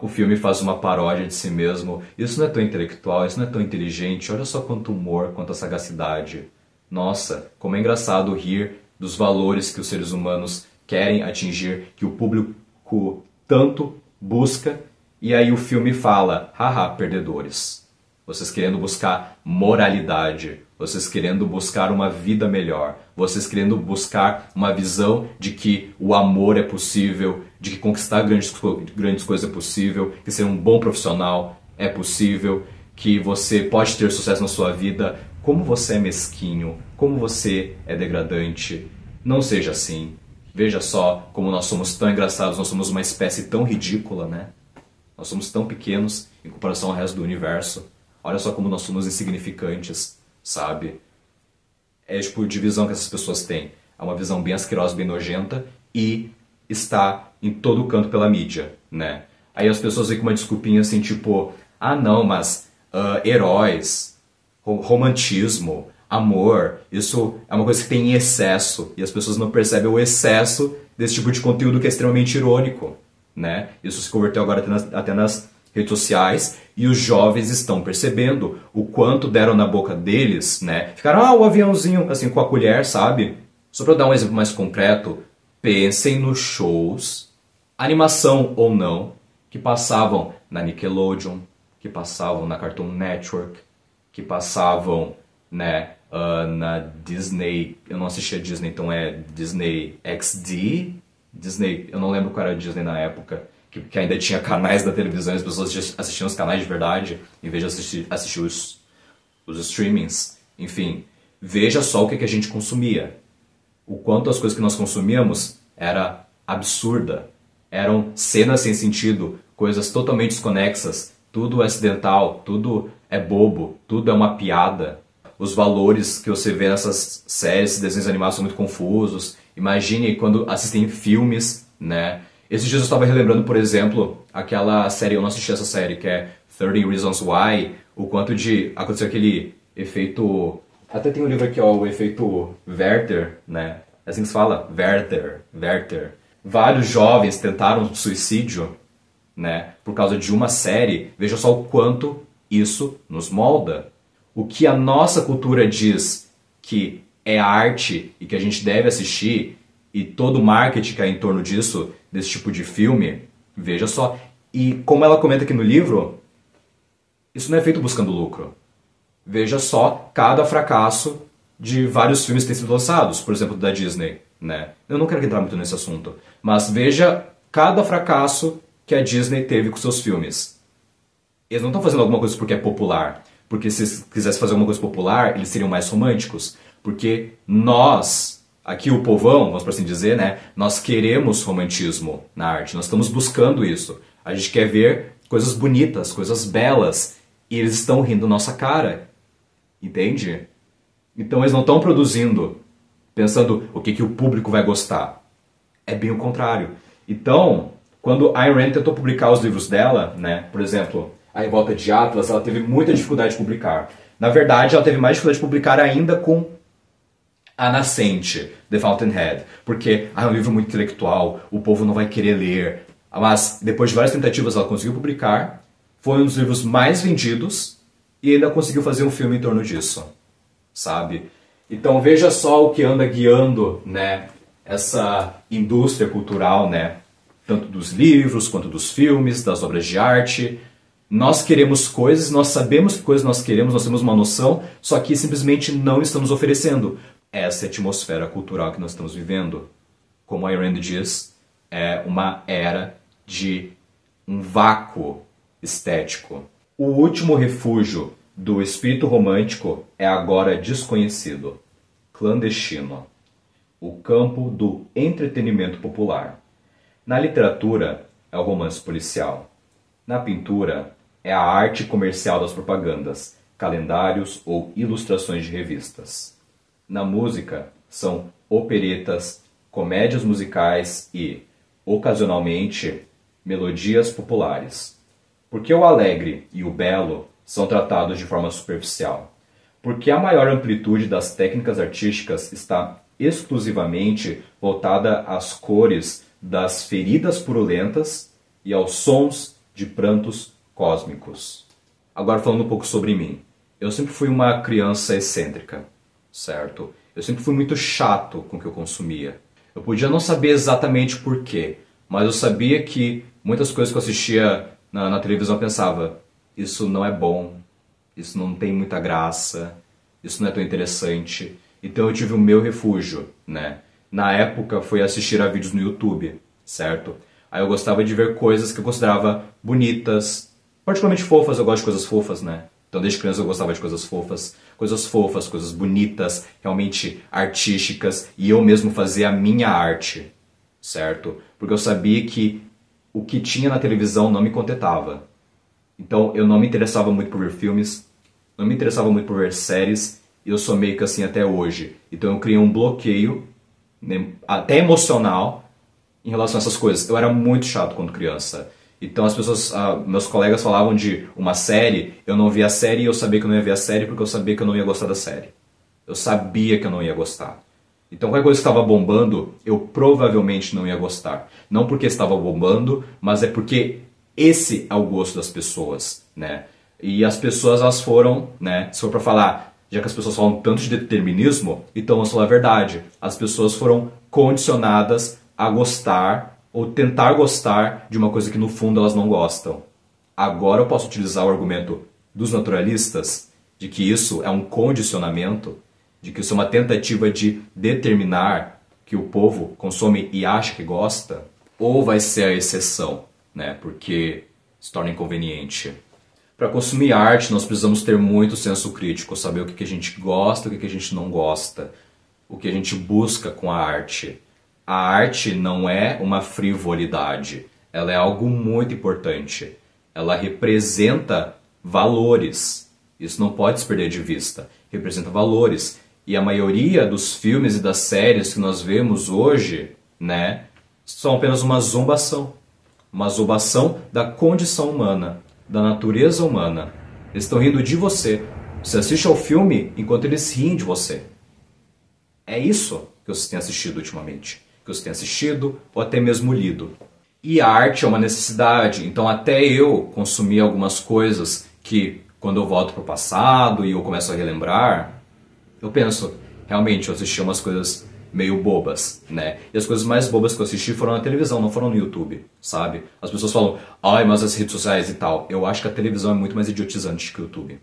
o filme faz uma paródia de si mesmo, isso não é tão intelectual, isso não é tão inteligente, olha só quanto humor, quanta sagacidade. Nossa, como é engraçado rir dos valores que os seres humanos querem atingir, que o público tanto busca, e aí o filme fala, haha, perdedores. Vocês querendo buscar moralidade, vocês querendo buscar uma vida melhor, vocês querendo buscar uma visão de que o amor é possível, de que conquistar grandes coisas é possível, que ser um bom profissional é possível, que você pode ter sucesso na sua vida. Como você é mesquinho, como você é degradante. Não seja assim. Veja só como nós somos tão engraçados, nós somos uma espécie tão ridícula, né? Nós somos tão pequenos em comparação ao resto do universo. Olha só como nós somos insignificantes, sabe? É tipo a divisão que essas pessoas têm. É uma visão bem asquerosa, bem nojenta, e está em todo canto pela mídia, né? Aí as pessoas vêm com uma desculpinha assim, tipo, ah não, mas heróis, romantismo, amor, isso é uma coisa que tem em excesso, e as pessoas não percebem o excesso desse tipo de conteúdo que é extremamente irônico, né? Isso se converteu agora até nas redes sociais, e os jovens estão percebendo o quanto deram na boca deles, né? Ficaram, o aviãozinho, assim, com a colher, sabe? Só para dar um exemplo mais concreto, pensem nos shows, animação ou não, que passavam na Nickelodeon, que passavam na Cartoon Network, que passavam, né, na Disney. Eu não assistia Disney, então é Disney XD, Disney, eu não lembro qual era a Disney na época, que ainda tinha canais da televisão e as pessoas assistiam os canais de verdade, em vez de assistir os streamings. Enfim, veja só o que a gente consumia. O quanto as coisas que nós consumíamos era absurda. Eram cenas sem sentido, coisas totalmente desconexas, tudo é acidental, tudo é bobo, tudo é uma piada. Os valores que você vê nessas séries, desenhos animados são muito confusos. Imagine quando assistem filmes, né? Esses dias eu estava relembrando, por exemplo, aquela série, eu não assisti essa série, que é 30 Reasons Why, o quanto de aconteceu aquele efeito... Até tem um livro aqui, ó, o efeito Werther, né? É assim que se fala? Werther. Vários jovens tentaram suicídio, né? Por causa de uma série. Veja só o quanto isso nos molda. O que a nossa cultura diz que é arte e que a gente deve assistir, e todo o marketing que é em torno disso, desse tipo de filme, veja só. E como ela comenta aqui no livro, isso não é feito buscando lucro. Veja só cada fracasso de vários filmes que têm sido lançados, por exemplo, da Disney, né? Eu não quero entrar muito nesse assunto, mas veja cada fracasso que a Disney teve com seus filmes. Eles não estão fazendo alguma coisa porque é popular, porque se eles quisessem fazer alguma coisa popular, eles seriam mais românticos. Porque nós, aqui o povão, vamos por assim dizer, né? Nós queremos romantismo na arte, nós estamos buscando isso. A gente quer ver coisas bonitas, coisas belas, e eles estão rindo nossa cara, entende? Então eles não estão produzindo pensando o que o público vai gostar. É bem o contrário. Então, quando a Ayn Rand tentou publicar os livros dela, né, por exemplo, A Revolta de Atlas, ela teve muita dificuldade de publicar. Na verdade, ela teve mais dificuldade de publicar ainda com A Nascente, The Fountainhead, porque é um livro muito intelectual, o povo não vai querer ler. Mas depois de várias tentativas ela conseguiu publicar, foi um dos livros mais vendidos e ainda conseguiu fazer um filme em torno disso, sabe? Então veja só o que anda guiando, né, essa indústria cultural, né, tanto dos livros quanto dos filmes, das obras de arte. Nós queremos coisas, nós sabemos que coisas nós queremos, nós temos uma noção, só que simplesmente não estamos oferecendo. Essa é a atmosfera cultural que nós estamos vivendo. Como a Ayn Rand diz, é uma era de um vácuo estético. O último refúgio do espírito romântico é agora desconhecido, clandestino, o campo do entretenimento popular. Na literatura é o romance policial. Na pintura é a arte comercial das propagandas, calendários ou ilustrações de revistas. Na música são operetas, comédias musicais e, ocasionalmente, melodias populares. Porque o alegre e o belo são tratados de forma superficial. Porque a maior amplitude das técnicas artísticas está exclusivamente voltada às cores das feridas purulentas e aos sons de prantos cósmicos. Agora falando um pouco sobre mim. Eu sempre fui uma criança excêntrica, certo? Eu sempre fui muito chato com o que eu consumia. Eu podia não saber exatamente por quê, mas eu sabia que muitas coisas que eu assistia na televisão eu pensava, isso não é bom, isso não tem muita graça, isso não é tão interessante. Então eu tive o meu refúgio, né? Na época foi assistir a vídeos no YouTube, certo? Aí eu gostava de ver coisas que eu considerava bonitas, particularmente fofas, eu gosto de coisas fofas, né? Então desde criança eu gostava de coisas fofas, coisas bonitas, realmente artísticas, e eu mesmo fazia a minha arte, certo? Porque eu sabia que o que tinha na televisão não me contentava. Então eu não me interessava muito por ver filmes, não me interessava muito por ver séries, e eu sou meio que assim até hoje. Então eu criei um bloqueio, né, até emocional, em relação a essas coisas. Eu era muito chato quando criança. Então as pessoas, meus colegas falavam de uma série, eu não via a série e eu sabia que eu não ia ver a série porque eu sabia que eu não ia gostar da série. Eu sabia que eu não ia gostar. Então qualquer coisa que estava bombando, eu provavelmente não ia gostar. Não porque estava bombando, mas é porque esse é o gosto das pessoas, né? E as pessoas, elas foram, né, se for pra falar, já que as pessoas falam tanto de determinismo, então vamos falar a verdade. As pessoas foram condicionadas a gostar ou tentar gostar de uma coisa que no fundo elas não gostam. Agora eu posso utilizar o argumento dos naturalistas de que isso é um condicionamento, de que isso é uma tentativa de determinar que o povo consome e acha que gosta, ou vai ser a exceção, né? Porque se torna inconveniente. Para consumir arte, nós precisamos ter muito senso crítico, saber o que a gente gosta, o que a gente não gosta, o que a gente busca com a arte. A arte não é uma frivolidade, ela é algo muito importante. Ela representa valores, isso não pode se perder de vista, representa valores. E a maioria dos filmes e das séries que nós vemos hoje, né, são apenas uma zombação da condição humana, da natureza humana. Eles estão rindo de você. Você assiste ao filme enquanto eles riem de você. É isso que você tem assistido ultimamente. Que você tem assistido ou até mesmo lido. E a arte é uma necessidade. Então até eu consumi algumas coisas que quando eu volto para o passado e eu começo a relembrar, eu penso, realmente eu assisti umas coisas meio bobas, né? E as coisas mais bobas que eu assisti foram na televisão, não foram no YouTube, sabe? As pessoas falam, ai, mas as redes sociais e tal. Eu acho que a televisão é muito mais idiotizante que o YouTube.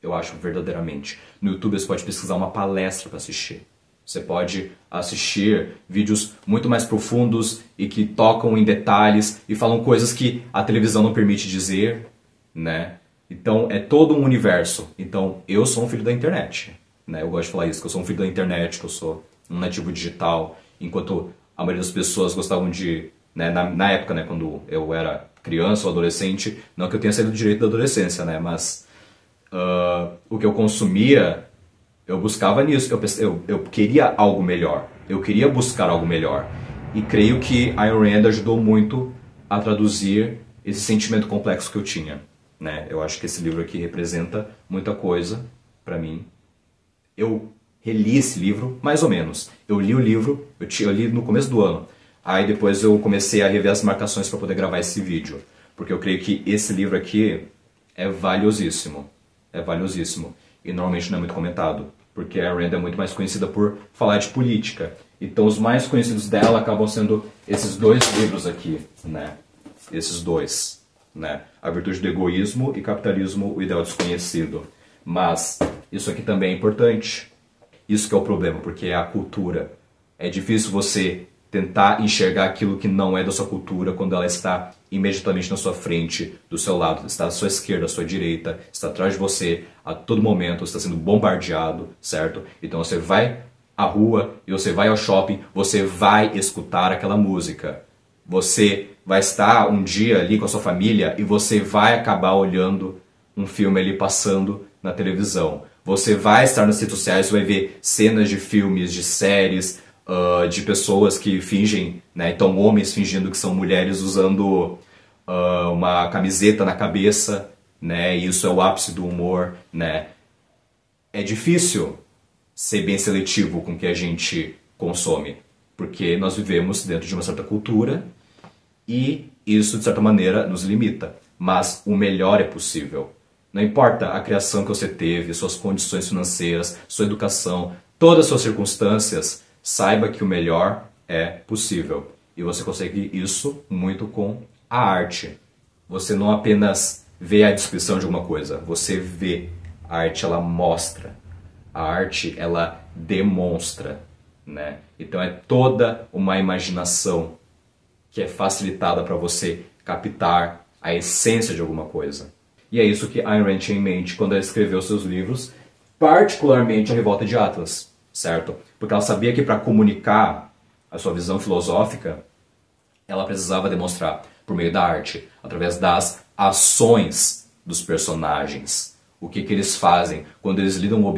Eu acho verdadeiramente. No YouTube você pode pesquisar uma palestra para assistir. Você pode assistir vídeos muito mais profundos e que tocam em detalhes e falam coisas que a televisão não permite dizer, né? Então é todo um universo. Então eu sou um filho da internet, né? Eu gosto de falar isso, que eu sou um filho da internet, que eu sou um nativo digital, enquanto a maioria das pessoas gostavam de, né, na época, né, quando eu era criança ou adolescente, não que eu tenha saído do direito da adolescência, né, mas o que eu consumia, eu buscava nisso, eu queria algo melhor, eu queria buscar algo melhor, e creio que Ayn Rand ajudou muito a traduzir esse sentimento complexo que eu tinha, né, eu acho que esse livro aqui representa muita coisa pra mim. Eu reli esse livro, mais ou menos. Eu li o livro, eu li no começo do ano. Aí depois eu comecei a rever as marcações para poder gravar esse vídeo. Porque eu creio que esse livro aqui é valiosíssimo. É valiosíssimo. E normalmente não é muito comentado. Porque a Rand é muito mais conhecida por falar de política. Então os mais conhecidos dela acabam sendo esses dois livros aqui, né? Esses dois, né? A Virtude do Egoísmo e Capitalismo, o Ideal Desconhecido. Mas isso aqui também é importante. Isso que é o problema, porque é a cultura. É difícil você tentar enxergar aquilo que não é da sua cultura quando ela está imediatamente na sua frente, do seu lado, está à sua esquerda, à sua direita, está atrás de você a todo momento, está sendo bombardeado, certo? Então você vai à rua e você vai ao shopping, você vai escutar aquela música. Você vai estar um dia ali com a sua família e você vai acabar olhando um filme ali passando na televisão. Você vai estar nas redes sociais, vai ver cenas de filmes, de séries, de pessoas que fingem, né? Então homens fingindo que são mulheres usando uma camiseta na cabeça, né? E isso é o ápice do humor, né? É difícil ser bem seletivo com o que a gente consome, porque nós vivemos dentro de uma certa cultura e isso, de certa maneira, nos limita. Mas o melhor é possível. Não importa a criação que você teve, suas condições financeiras, sua educação, todas as suas circunstâncias, saiba que o melhor é possível. E você consegue isso muito com a arte. Você não apenas vê a descrição de alguma coisa, você vê. A arte, ela mostra. A arte, ela demonstra, né? Então é toda uma imaginação que é facilitada para você captar a essência de alguma coisa. E é isso que Ayn Rand tinha em mente quando ela escreveu seus livros, particularmente A Revolta de Atlas, certo? Porque ela sabia que para comunicar a sua visão filosófica, ela precisava demonstrar por meio da arte, através das ações dos personagens. O que eles fazem quando eles lidam com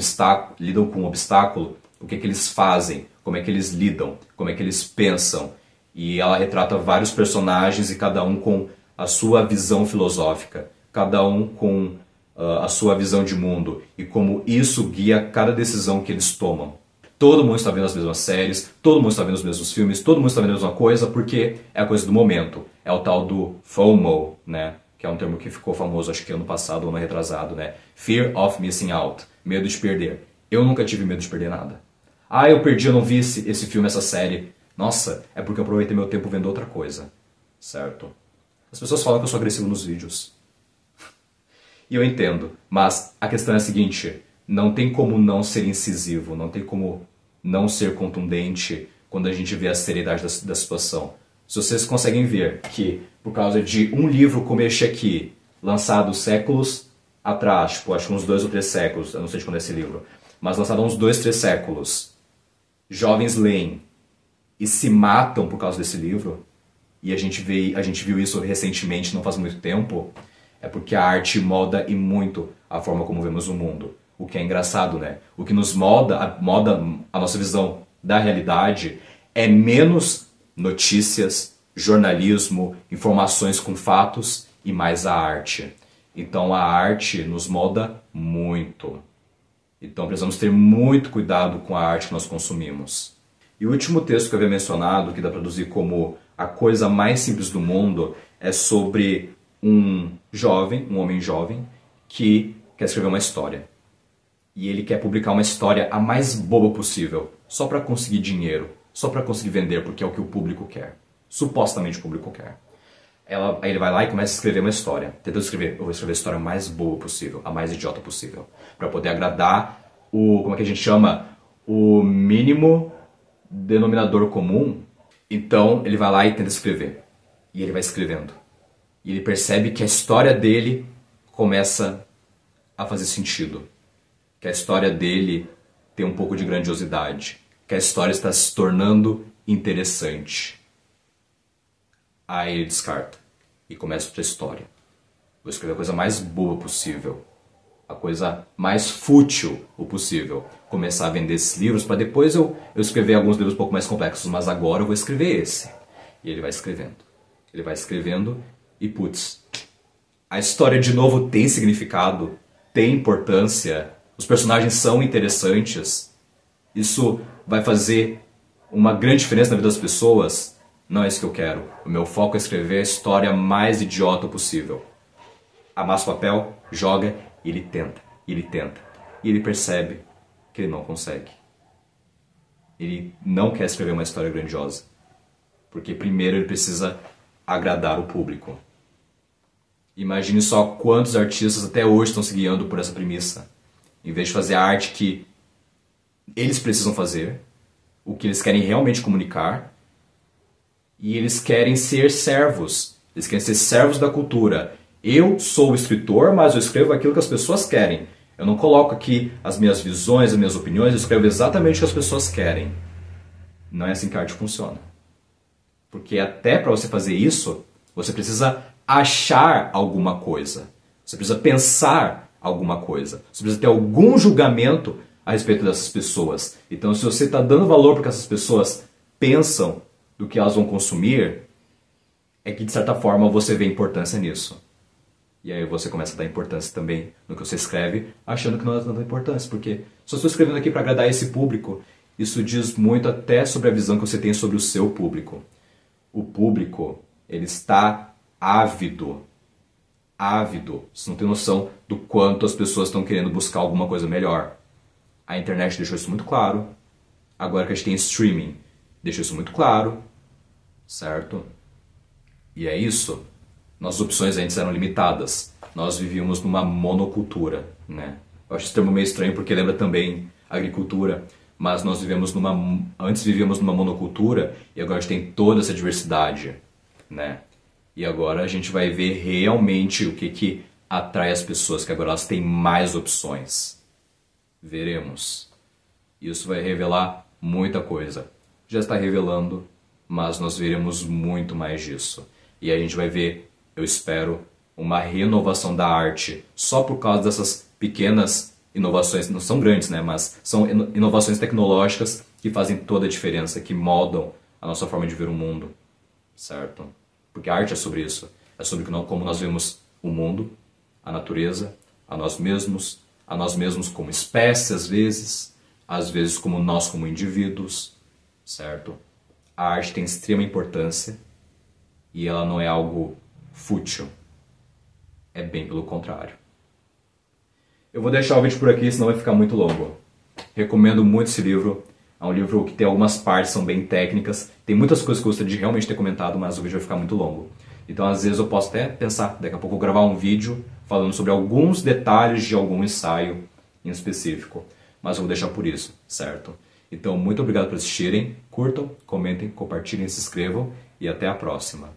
um obstáculo, o que eles fazem, como é que eles lidam, como é que eles pensam. E ela retrata vários personagens e cada um com a sua visão filosófica, cada um com a sua visão de mundo e como isso guia cada decisão que eles tomam. Todo mundo está vendo as mesmas séries, todo mundo está vendo os mesmos filmes, todo mundo está vendo a mesma coisa porque é a coisa do momento. É o tal do FOMO, né? Que é um termo que ficou famoso, acho que ano passado ou ano retrasado, né? Fear of Missing Out, medo de perder. Eu nunca tive medo de perder nada. Ah, eu perdi, eu não vi esse filme, essa série. Nossa, é porque eu aproveitei meu tempo vendo outra coisa, certo? As pessoas falam que eu sou agressivo nos vídeos. E eu entendo, mas a questão é a seguinte, não tem como não ser incisivo, não tem como não ser contundente quando a gente vê a seriedade da situação. Se vocês conseguem ver que, por causa de um livro como este aqui, lançado séculos atrás, tipo, acho que uns 2 ou 3 séculos, eu não sei de quando é esse livro, mas lançado há uns 2, 3 séculos, jovens leem e se matam por causa desse livro, e a gente viu isso recentemente, não faz muito tempo, é porque a arte molda e muito a forma como vemos o mundo. O que é engraçado, né? O que nos molda a nossa visão da realidade é menos notícias, jornalismo, informações com fatos e mais a arte. Então a arte nos molda muito. Então precisamos ter muito cuidado com a arte que nós consumimos. E o último texto que eu havia mencionado, que dá para traduzir como a coisa mais simples do mundo, é sobre um homem jovem, que quer escrever uma história. E ele quer publicar uma história a mais boba possível, só para conseguir dinheiro, só para conseguir vender, porque é o que o público quer. Supostamente o público quer. Aí ele vai lá e começa a escrever uma história. Tentando escrever, eu vou escrever a história mais boa possível, a mais idiota possível, para poder agradar como é que a gente chama? O mínimo denominador comum. Então ele vai lá e tenta escrever. E ele vai escrevendo. E ele percebe que a história dele começa a fazer sentido. Que a história dele ter um pouco de grandiosidade, que a história está se tornando interessante. Aí ele descarta e começa outra história. Vou escrever a coisa mais boa possível, a coisa mais fútil o possível. Começar a vender esses livros para depois eu escrever alguns livros um pouco mais complexos, mas agora eu vou escrever esse. E ele vai escrevendo. Ele vai escrevendo e, putz, a história de novo tem significado, tem importância, os personagens são interessantes. Isso vai fazer uma grande diferença na vida das pessoas. Não é isso que eu quero. O meu foco é escrever a história mais idiota possível. Amassa o papel, joga, e ele tenta, e ele tenta. E ele percebe que ele não consegue. Ele não quer escrever uma história grandiosa. Porque primeiro ele precisa agradar o público. Imagine só quantos artistas até hoje estão se guiando por essa premissa. Em vez de fazer a arte que eles precisam fazer, o que eles querem realmente comunicar, e eles querem ser servos. Eles querem ser servos da cultura. Eu sou o escritor, mas eu escrevo aquilo que as pessoas querem. Eu não coloco aqui as minhas visões, as minhas opiniões, eu escrevo exatamente o que as pessoas querem. Não é assim que a arte funciona. Porque até para você fazer isso, você precisa achar alguma coisa. Você precisa pensar alguma coisa. Você precisa ter algum julgamento a respeito dessas pessoas. Então, se você está dando valor para que essas pessoas pensam do que elas vão consumir, é que, de certa forma, você vê importância nisso. E aí você começa a dar importância também no que você escreve, achando que não dá tanta importância. Porque se eu estou escrevendo aqui para agradar esse público, isso diz muito até sobre a visão que você tem sobre o seu público. O público, ele está ávido. Ávido. Você não tem noção do quanto as pessoas estão querendo buscar alguma coisa melhor. A internet deixou isso muito claro. Agora que a gente tem streaming, deixou isso muito claro. Certo? E é isso. Nossas opções antes eram limitadas. Nós vivíamos numa monocultura, né? Eu acho esse termo meio estranho porque lembra também agricultura. Mas nós antes vivíamos numa monocultura e agora a gente tem toda essa diversidade, né? E agora a gente vai ver realmente o que atrai as pessoas, que agora elas têm mais opções. Veremos. Isso vai revelar muita coisa. Já está revelando, mas nós veremos muito mais disso. E a gente vai ver, eu espero, uma renovação da arte só por causa dessas pequenas inovações, não são grandes, né? Mas são inovações tecnológicas que fazem toda a diferença, que moldam a nossa forma de ver o mundo, certo? Porque a arte é sobre isso, é sobre como nós vemos o mundo, a natureza, a nós mesmos como espécie às vezes como nós como indivíduos, certo? A arte tem extrema importância e ela não é algo fútil, é bem pelo contrário. Eu vou deixar o vídeo por aqui, senão vai ficar muito longo. Recomendo muito esse livro. É um livro que tem algumas partes que são bem técnicas. Tem muitas coisas que eu gostaria de realmente ter comentado, mas o vídeo vai ficar muito longo. Então, às vezes, eu posso até pensar, daqui a pouco eu vou gravar um vídeo falando sobre alguns detalhes de algum ensaio em específico. Mas eu vou deixar por isso, certo? Então, muito obrigado por assistirem. Curtam, comentem, compartilhem, se inscrevam e até a próxima.